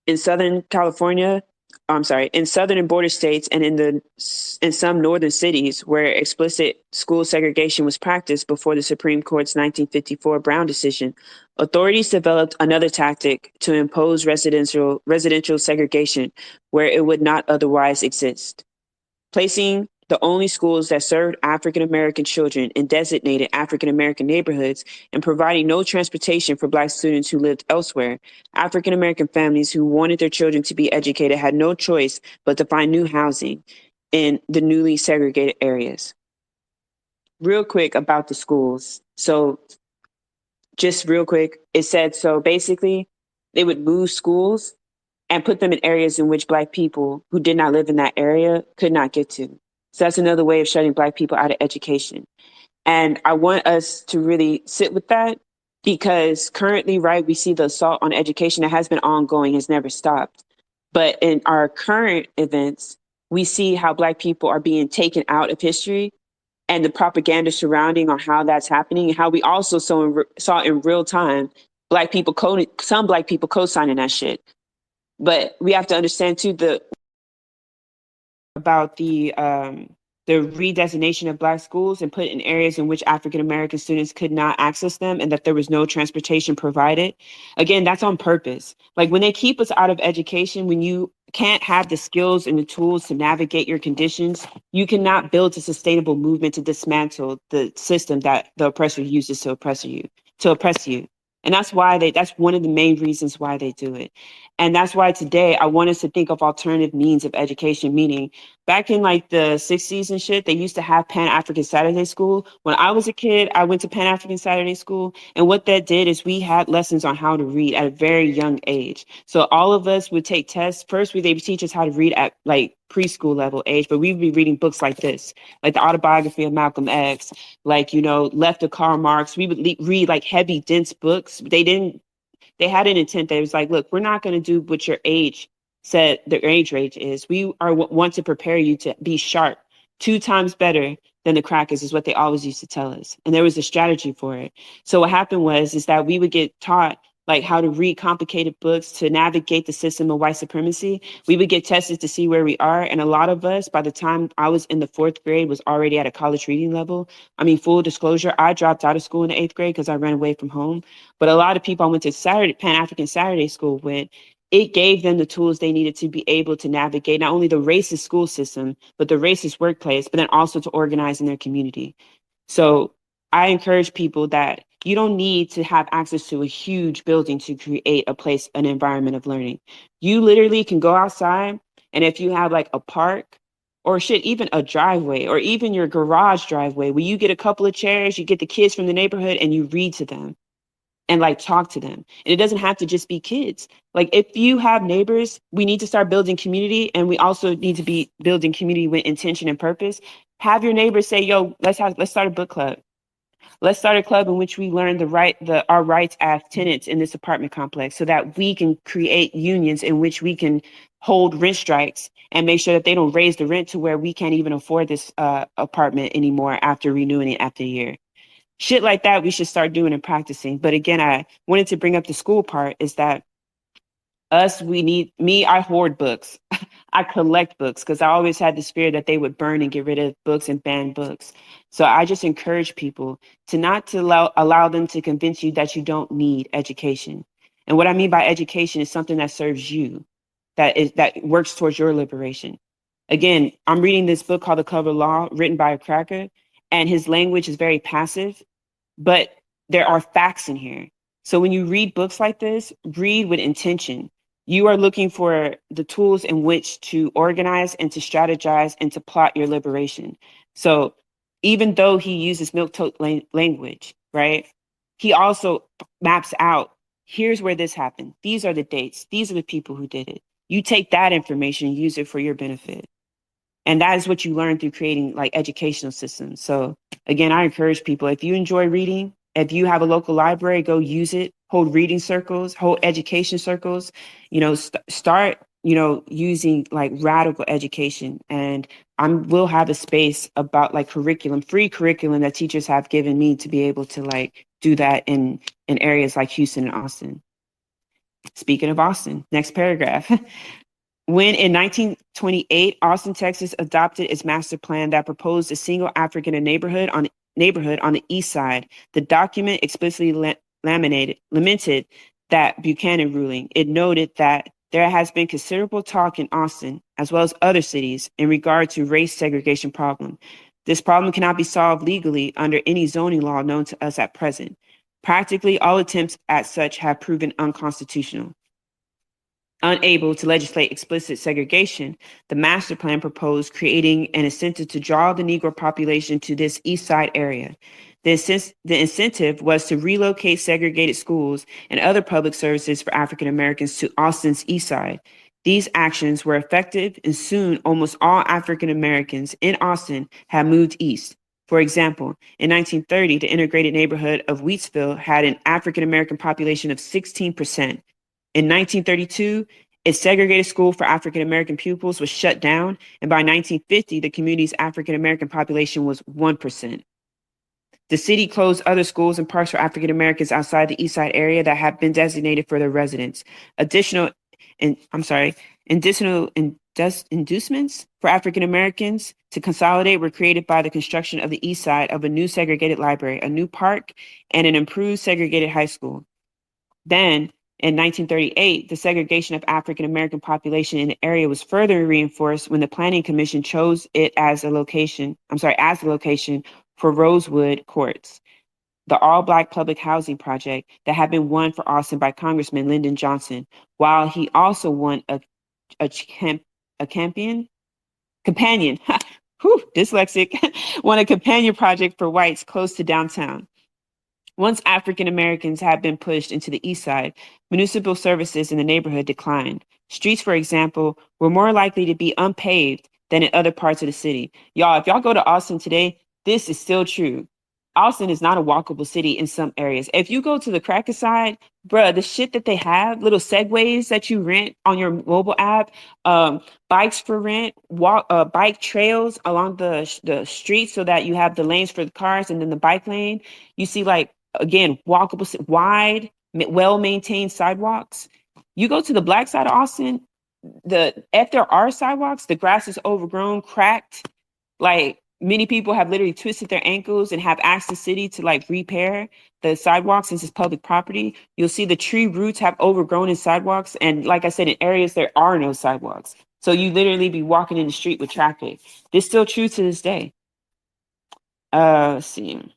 In Southern California, in southern and border states and in some northern cities where explicit school segregation was practiced before the Supreme Court's 1954 Brown decision, authorities developed another tactic to impose residential segregation where it would not otherwise exist, placing the only schools that served African American children in designated African American neighborhoods and providing no transportation for Black students who lived elsewhere. African American families who wanted their children to be educated had no choice but to find new housing in the newly segregated areas. Real quick about the schools. So, just real quick, it said so basically, they would move schools and put them in areas in which Black people who did not live in that area could not get to. So that's another way of shutting Black people out of education. And I want us to really sit with that because currently, right, we see the assault on education that has been ongoing, has never stopped. But in our current events, we see how Black people are being taken out of history and the propaganda surrounding on how that's happening, and how we also saw in real time some Black people co-signing that shit. But we have to understand too about the redesignation of Black schools and put in areas in which African American students could not access them, and that there was no transportation provided. Again, that's on purpose. Like when they keep us out of education, when you can't have the skills and the tools to navigate your conditions, you cannot build a sustainable movement to dismantle the system that the oppressor uses to oppress you. And that's one of the main reasons why they do it. And that's why today I want us to think of alternative means of education, meaning back in like the 60s and shit, they used to have Pan-African Saturday School. When I was a kid, I went to Pan-African Saturday School. And what that did is we had lessons on how to read at a very young age. So all of us would take tests. First, they would teach us how to read at like preschool level age, but we'd be reading books like this, like the autobiography of Malcolm X, like, Left of Karl Marx. We would read like heavy, dense books. They had an intent that it was like, look, we're not going to do what your age said the age range is. We want to prepare you to be sharp 2 times better than the crackers is what they always used to tell us. And there was a strategy for it. So what happened is that we would get taught like how to read complicated books to navigate the system of white supremacy. We would get tested to see where we are. And a lot of us, by the time I was in the 4th grade, was already at a college reading level. I mean, full disclosure, I dropped out of school in the 8th grade because I ran away from home. But a lot of people I went to Pan-African Saturday School with, it gave them the tools they needed to be able to navigate not only the racist school system, but the racist workplace, but then also to organize in their community. So I encourage people that you don't need to have access to a huge building to create an environment of learning. You literally can go outside, and if you have like a park or shit, even a driveway or even your garage driveway, where you get a couple of chairs, you get the kids from the neighborhood and you read to them and like talk to them. And it doesn't have to just be kids. Like if you have neighbors, we need to start building community, and we also need to be building community with intention and purpose. Have your neighbors say, yo, let's start a book club. Let's start a club in which we learn our rights as tenants in this apartment complex so that we can create unions in which we can hold rent strikes and make sure that they don't raise the rent to where we can't even afford this apartment anymore after renewing it after a year. Shit like that we should start doing and practicing. But again, I wanted to bring up the school part is that I hoard books. I collect books because I always had this fear that they would burn and get rid of books and ban books. So I just encourage people to not to allow them to convince you that you don't need education. And what I mean by education is something that serves you, that works towards your liberation. Again, I'm reading this book called The Cover Law, written by a cracker, and his language is very passive, but there are facts in here. So when you read books like this, read with intention. You are looking for the tools in which to organize and to strategize and to plot your liberation. So even though he uses milquetoast language, right, he also maps out Here's where this happened. These are the dates. These are the people who did it. You take that information and use it for your benefit. And that is what you learn through creating like educational systems. So again, I encourage people, if you enjoy reading, if you have a local library, go use it, hold reading circles, hold education circles, start, using like radical education. And will have a space about like free curriculum that teachers have given me to be able to like do that in areas like Houston and Austin. Speaking of Austin, next paragraph. When in 1928, Austin, Texas adopted its master plan that proposed a single African neighborhood on the east side, the document explicitly lamented that Buchanan ruling. It noted that there has been considerable talk in Austin, as well as other cities, in regard to race segregation problem. This problem cannot be solved legally under any zoning law known to us at present. Practically all attempts at such have proven unconstitutional. Unable to legislate explicit segregation, the master plan proposed creating an incentive to draw the Negro population to this east side area. The incentive was to relocate segregated schools and other public services for African Americans to Austin's east side. These actions were effective, and soon almost all African Americans in Austin had moved east. For example, in 1930, the integrated neighborhood of Wheatsville had an African American population of 16%. In 1932, a segregated school for African American pupils was shut down, and by 1950, the community's African American population was 1%. The city closed other schools and parks for African Americans outside the East Side area that had been designated for their residents. Additional inducements for African Americans to consolidate were created by the construction of the East Side of a new segregated library, a new park, and an improved segregated high school. Then, in 1938, the segregation of African American population in the area was further reinforced when the Planning Commission chose it as the location for Rosewood Courts, the all-Black public housing project that had been won for Austin by Congressman Lyndon Johnson, while he also won a companion, dyslexic, won a companion project for whites close to downtown. Once African Americans had been pushed into the east side, municipal services in the neighborhood declined. Streets, for example, were more likely to be unpaved than in other parts of the city. Y'all, if y'all go to Austin today, this is still true. Austin is not a walkable city in some areas. If you go to the cracker side, bruh, the shit that they have, little segways that you rent on your mobile app, bikes for rent, bike trails along the street so that you have the lanes for the cars and then the bike lane. You see like, again, walkable, wide, well-maintained sidewalks. You go to the black side of Austin, if there are sidewalks, the grass is overgrown, cracked. Like many people have literally twisted their ankles and have asked the city to like repair the sidewalks since it's public property. You'll see the tree roots have overgrown in sidewalks. And like I said, in areas there are no sidewalks. So you literally be walking in the street with traffic. This is still true to this day. Let's see.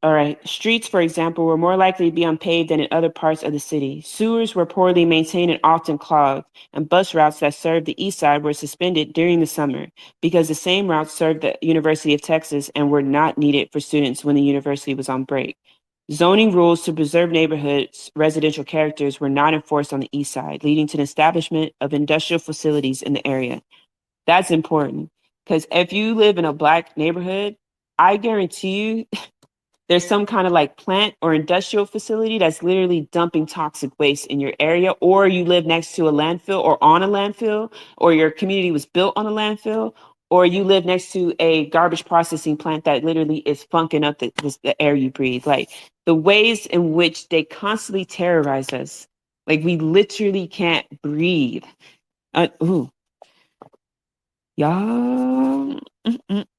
All right. Streets, for example, were more likely to be unpaved than in other parts of the city. Sewers were poorly maintained and often clogged, and bus routes that served the east side were suspended during the summer because the same routes served the University of Texas and were not needed for students when the university was on break. Zoning rules to preserve neighborhoods' residential characters were not enforced on the east side, leading to the establishment of industrial facilities in the area. That's important because if you live in a Black neighborhood, I guarantee you there's some kind of like plant or industrial facility that's literally dumping toxic waste in your area, or you live next to a landfill or on a landfill, or your community was built on a landfill, or you live next to a garbage processing plant that literally is funking up the air you breathe. Like the ways in which they constantly terrorize us, like we literally can't breathe. Y'all.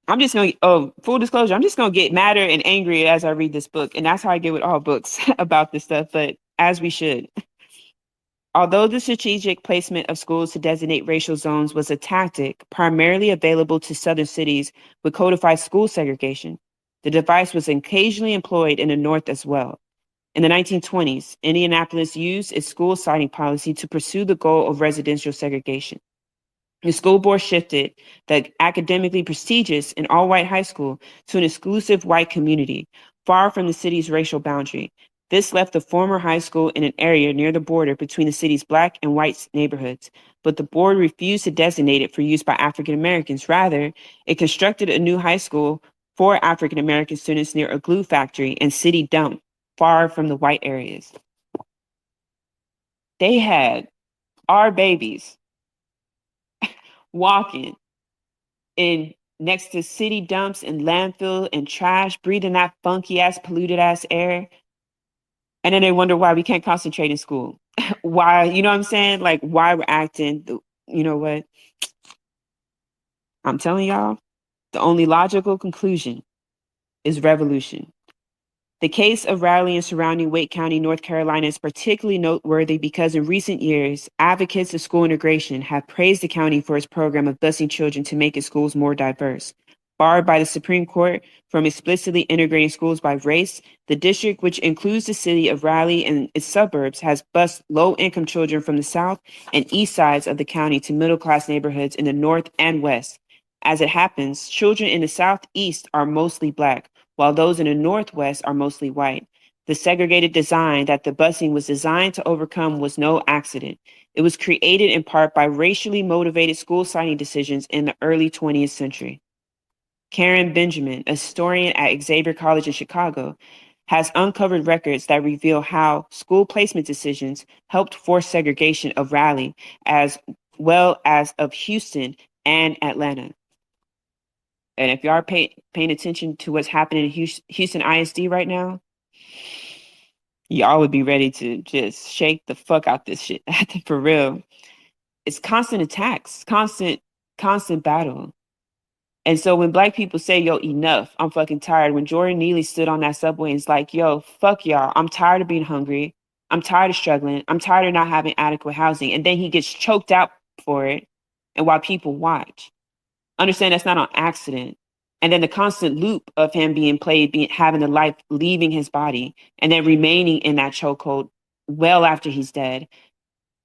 I'm just going to, full disclosure, I'm just going to get madder and angrier as I read this book. And that's how I get with all books about this stuff, but as we should. Although the strategic placement of schools to designate racial zones was a tactic primarily available to southern cities with codified school segregation, the device was occasionally employed in the North as well. In the 1920s, Indianapolis used its school siting policy to pursue the goal of residential segregation. The school board shifted the academically prestigious and all-white high school to an exclusive white community, far from the city's racial boundary. This left the former high school in an area near the border between the city's black and white neighborhoods, but the board refused to designate it for use by African Americans. Rather, it constructed a new high school for African American students near a glue factory and city dump, far from the white areas. They had our babies walking in next to city dumps and landfill and trash, breathing that funky ass, polluted ass air. And then they wonder why we can't concentrate in school. Why, you know what I'm saying? Like why we're acting, you know what? I'm telling y'all, the only logical conclusion is revolution. The case of Raleigh and surrounding Wake County, North Carolina is particularly noteworthy because in recent years, advocates of school integration have praised the county for its program of busing children to make its schools more diverse. Barred by the Supreme Court from explicitly integrating schools by race, the district, which includes the city of Raleigh and its suburbs, has bused low-income children from the south and east sides of the county to middle-class neighborhoods in the north and west. As it happens, children in the southeast are mostly black, while those in the Northwest are mostly white. The segregated design that the busing was designed to overcome was no accident. It was created in part by racially motivated school signing decisions in the early 20th century. Karen Benjamin, a historian at Xavier College in Chicago, has uncovered records that reveal how school placement decisions helped force segregation of Raleigh as well as of Houston and Atlanta. And if you are paying attention to what's happening in Houston ISD right now, y'all would be ready to just shake the fuck out this shit for real. It's constant attacks, constant battle. And so when black people say, yo, enough, I'm fucking tired. When Jordan Neely stood on that subway and is like, yo, fuck y'all. I'm tired of being hungry. I'm tired of struggling. I'm tired of not having adequate housing. And then he gets choked out for it. And while people watch. Understand that's not on accident. And then the constant loop of him being played, having the life leaving his body, and then remaining in that chokehold well after he's dead.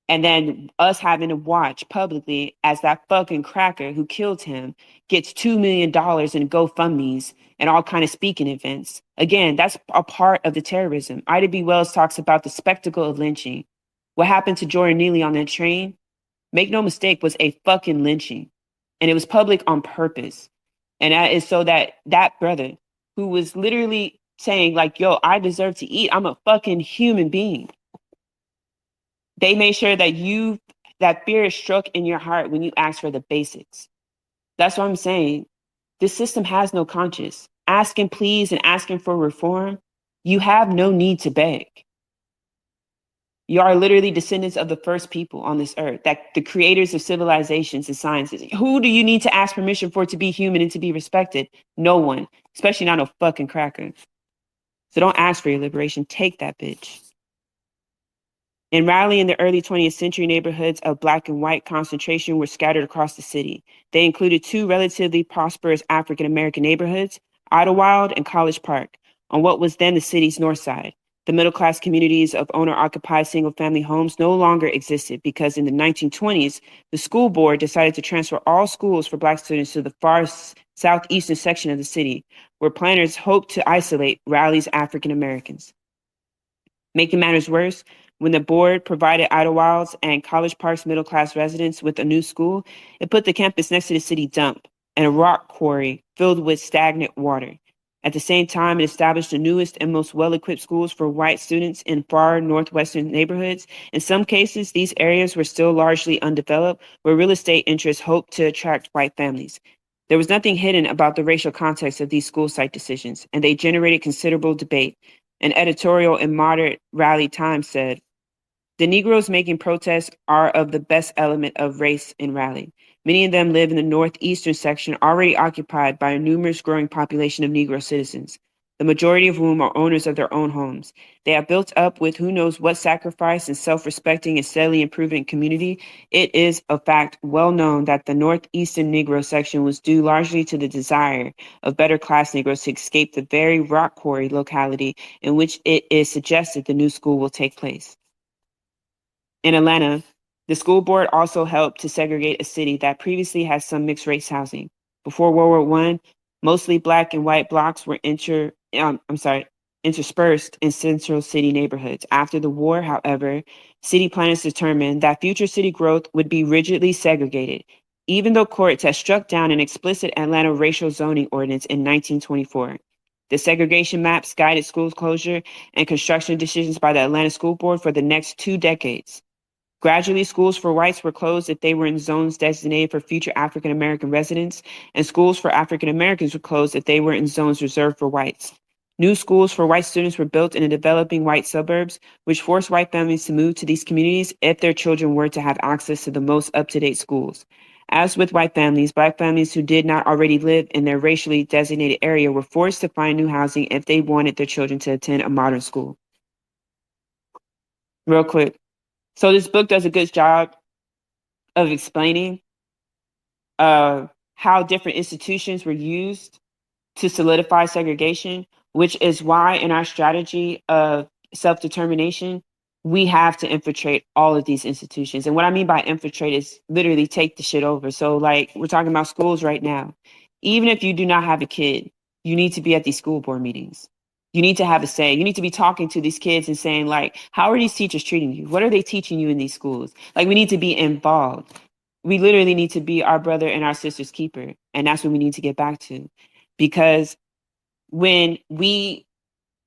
And then us having to watch publicly as that fucking cracker who killed him gets $2 million in GoFundMe's and all kind of speaking events. Again, that's a part of the terrorism. Ida B. Wells talks about the spectacle of lynching. What happened to Jordan Neely on that train, make no mistake, was a fucking lynching. And it was public on purpose. And that is so that that brother who was literally saying like, yo, I deserve to eat. I'm a fucking human being. They made sure that that fear is struck in your heart when you ask for the basics. That's what I'm saying. This system has no conscience. Asking please and asking for reform, you have no need to beg. You are literally descendants of the first people on this earth, that the creators of civilizations and sciences. Who do you need to ask permission for to be human and to be respected? No one, especially not a fucking cracker. So don't ask for your liberation. Take that bitch. In Raleigh, in the early 20th century, neighborhoods of black and white concentration were scattered across the city. They included two relatively prosperous African American neighborhoods, Idlewild and College Park, on what was then the city's north side. The middle-class communities of owner-occupied single-family homes no longer existed because in the 1920s, the school board decided to transfer all schools for black students to the far southeastern section of the city, where planners hoped to isolate Raleigh's African Americans. Making matters worse, when the board provided Idlewild's and College Park's middle-class residents with a new school, it put the campus next to the city dump and a rock quarry filled with stagnant water. At the same time, it established the newest and most well-equipped schools for white students in far northwestern neighborhoods. In some cases, these areas were still largely undeveloped, where real estate interests hoped to attract white families. There was nothing hidden about the racial context of these school site decisions, and they generated considerable debate. An editorial in Moderate Raleigh Times said, "The Negroes making protests are of the best element of race in Raleigh. Many of them live in the northeastern section already occupied by a numerous growing population of Negro citizens, the majority of whom are owners of their own homes. They have built up with who knows what sacrifice and self-respecting and steadily improving community. It is a fact well known that the northeastern Negro section was due largely to the desire of better class Negroes to escape the very rock quarry locality in which it is suggested the new school will take place." In Atlanta, The school board also helped to segregate a city that previously had some mixed race housing. Before World War I, mostly black and white blocks were interspersed in central city neighborhoods. After the war, however, city planners determined that future city growth would be rigidly segregated, even though courts had struck down an explicit Atlanta racial zoning ordinance in 1924. The segregation maps guided school closure and construction decisions by the Atlanta School Board for the next 2 decades. Gradually, schools for whites were closed if they were in zones designated for future African American residents, and schools for African Americans were closed if they were in zones reserved for whites. New schools for white students were built in the developing white suburbs, which forced white families to move to these communities if their children were to have access to the most up-to-date schools. As with white families, black families who did not already live in their racially designated area were forced to find new housing if they wanted their children to attend a modern school. Real quick. So this book does a good job of explaining how different institutions were used to solidify segregation, which is why in our strategy of self-determination, we have to infiltrate all of these institutions. And what I mean by infiltrate is literally take the shit over. So like we're talking about schools right now. Even if you do not have a kid, you need to be at these school board meetings. You need to have a say. You need to be talking to these kids and saying like, how are these teachers treating you? What are they teaching you in these schools? Like we need to be involved. We literally need to be our brother and our sister's keeper. And that's what we need to get back to. Because when we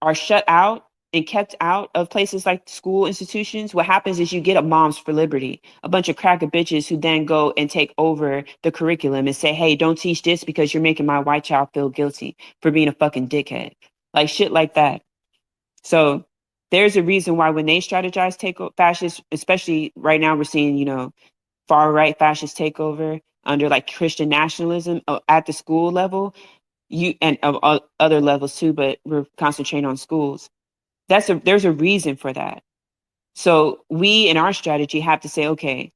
are shut out and kept out of places like school institutions, what happens is you get a moms for liberty, a bunch of cracker bitches who then go and take over the curriculum and say, hey, don't teach this because you're making my white child feel guilty for being a fucking dickhead. Like shit like that. So there's a reason why when they strategize take fascists, especially right now we're seeing, far right fascist takeover under like Christian nationalism at the school level, you and of other levels too, but we're concentrating on schools. There's a reason for that. So we in our strategy have to say, okay,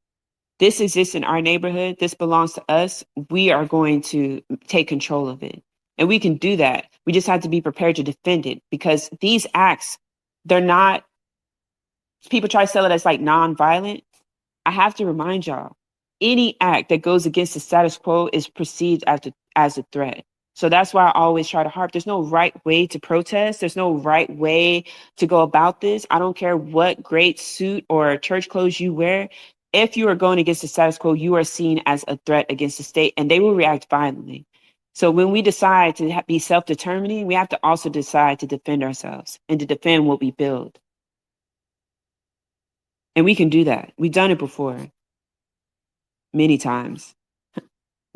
this exists in our neighborhood, this belongs to us. We are going to take control of it. And we can do that. We just have to be prepared to defend it because these acts, they're not, people try to sell it as like non-violent. I have to remind y'all, any act that goes against the status quo is perceived as a threat. So that's why I always try to harp. There's no right way to protest. There's no right way to go about this. I don't care what great suit or church clothes you wear. If you are going against the status quo, you are seen as a threat against the state and they will react violently. So when we decide to be self-determining, we have to also decide to defend ourselves and to defend what we build. And we can do that. We've done it before. Many times.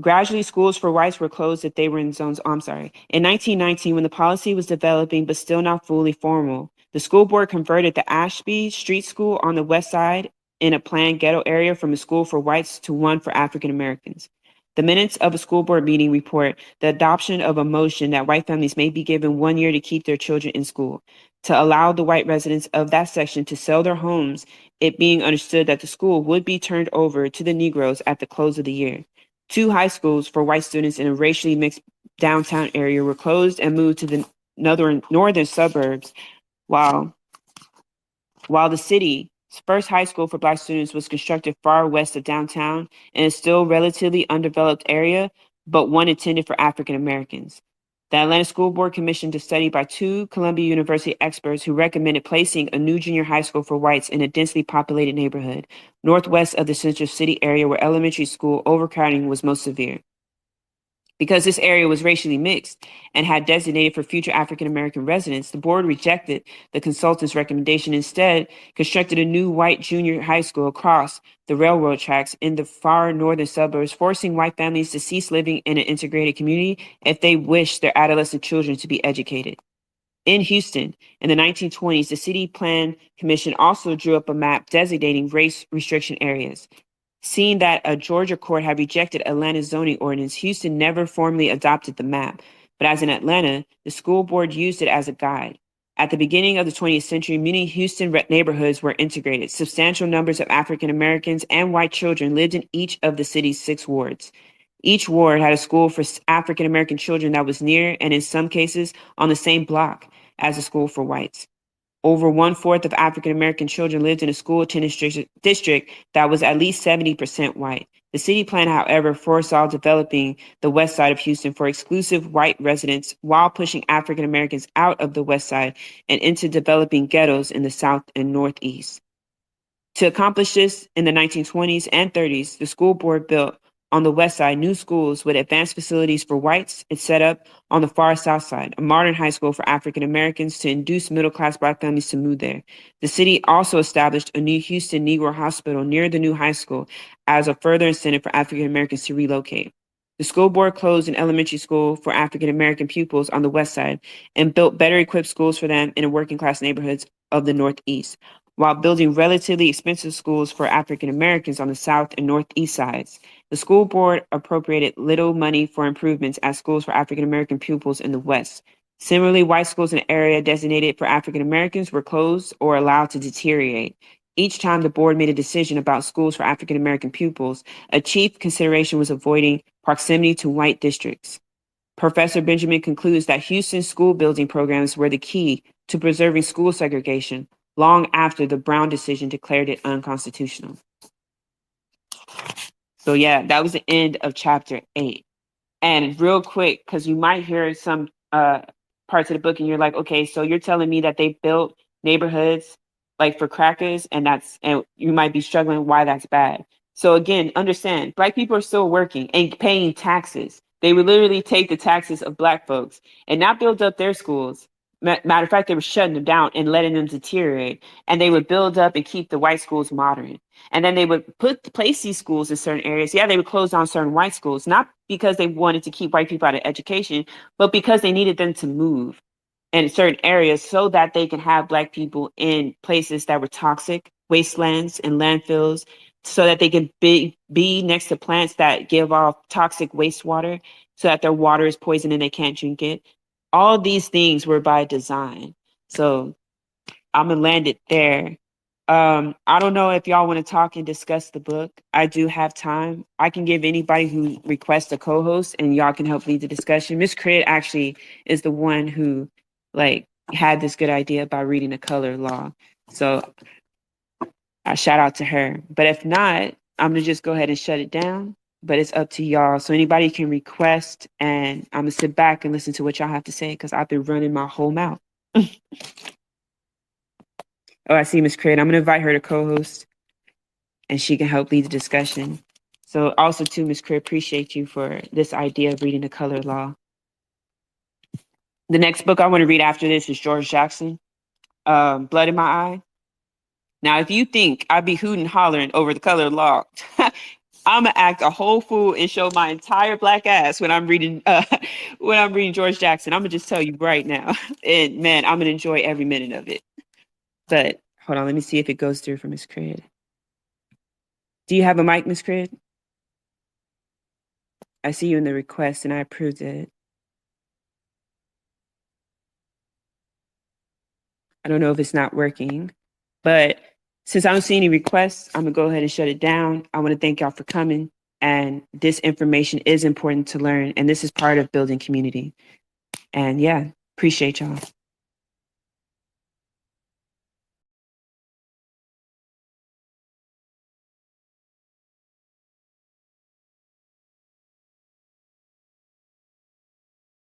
Gradually, schools for whites were closed if they were in zones. Oh, I'm sorry. In 1919, when the policy was developing but still not fully formal, the school board converted the Ashby Street School on the west side in a planned ghetto area from a school for whites to one for African Americans. The minutes of a school board meeting report the adoption of a motion that white families may be given 1 year to keep their children in school, to allow the white residents of that section to sell their homes, it being understood that the school would be turned over to the Negroes at the close of the year. 2 high schools for white students in a racially mixed downtown area were closed and moved to the northern suburbs, while the city's first high school for black students was constructed far west of downtown in a still relatively undeveloped area, but one intended for African Americans. The Atlanta School Board commissioned a study by 2 Columbia University experts who recommended placing a new junior high school for whites in a densely populated neighborhood, northwest of the central city area where elementary school overcrowding was most severe. Because this area was racially mixed and had designated for future African American residents, the board rejected the consultant's recommendation. Instead, constructed a new white junior high school across the railroad tracks in the far northern suburbs, forcing white families to cease living in an integrated community if they wished their adolescent children to be educated. In Houston, in the 1920s, the City Plan Commission also drew up a map designating race restriction areas. Seeing that a Georgia court had rejected Atlanta's zoning ordinance, Houston never formally adopted the map. But as in Atlanta, the school board used it as a guide. At the beginning of the 20th century, many Houston neighborhoods were integrated. Substantial numbers of African Americans and white children lived in each of the city's 6 wards. Each ward had a school for African American children that was near and in some cases on the same block as a school for whites. Over 1/4 of African American children lived in a school attendance district that was at least 70% white. The city plan, however, foresaw developing the west side of Houston for exclusive white residents while pushing African Americans out of the west side and into developing ghettos in the south and northeast. To accomplish this, in the 1920s and 30s, the school board built on the west side new schools with advanced facilities for whites and set up on the far south side a modern high school for African Americans to induce middle-class Black families to move there. The city also established a new Houston Negro hospital near the new high school as a further incentive for African Americans to relocate. The school board closed an elementary school for African American pupils on the west side and built better equipped schools for them in the working class neighborhoods of the northeast, while building relatively expensive schools for African Americans on the south and northeast sides. The school board appropriated little money for improvements at schools for African American pupils in the west. Similarly, white schools in the area designated for African Americans were closed or allowed to deteriorate. Each time the board made a decision about schools for African American pupils, a chief consideration was avoiding proximity to white districts. Professor Benjamin concludes that Houston's school building programs were the key to preserving school segregation long after the Brown decision declared it unconstitutional. So yeah, that was the end of chapter 8. And real quick, because you might hear some parts of the book and you're like, okay, so you're telling me that they built neighborhoods like for crackers, and you might be struggling why that's bad. So again, understand, Black people are still working and paying taxes. They would literally take the taxes of Black folks and not build up their schools. Matter of fact, they were shutting them down and letting them deteriorate. And they would build up and keep the white schools modern. And then they would place these schools in certain areas. Yeah, they would close down certain white schools, not because they wanted to keep white people out of education, but because they needed them to move in certain areas so that they can have Black people in places that were toxic, wastelands and landfills, so that they can be next to plants that give off toxic wastewater so that their water is poisoned and they can't drink it. All these things were by design. So I'm going to land it there. I don't know if y'all want to talk and discuss the book. I do have time. I can give anybody who requests a co-host and y'all can help lead the discussion. Miss Crit actually is the one who had this good idea about reading the color law. So I shout out to her. But if not, I'm going to just go ahead and shut it down. But it's up to y'all. So anybody can request, and I'm going to sit back and listen to what y'all have to say because I've been running my whole mouth. Oh, I see Miss Craig. I'm going to invite her to co-host, and she can help lead the discussion. So also, too, Miss Craig, appreciate you for this idea of reading the color law. The next book I want to read after this is George Jackson, Blood in My Eye. Now, if you think I'd be hooting and hollering over the color law, I'm gonna act a whole fool and show my entire Black ass when I'm reading George Jackson. I'm gonna just tell you right now, and man, I'm gonna enjoy every minute of it. But hold on, let me see if it goes through for Miss Craig. Do you have a mic, Miss Craig? I see you in the request, and I approved it. I don't know if it's not working, but since I don't see any requests, I'm gonna go ahead and shut it down. I want to thank y'all for coming. And this information is important to learn. And this is part of building community. And yeah, appreciate y'all.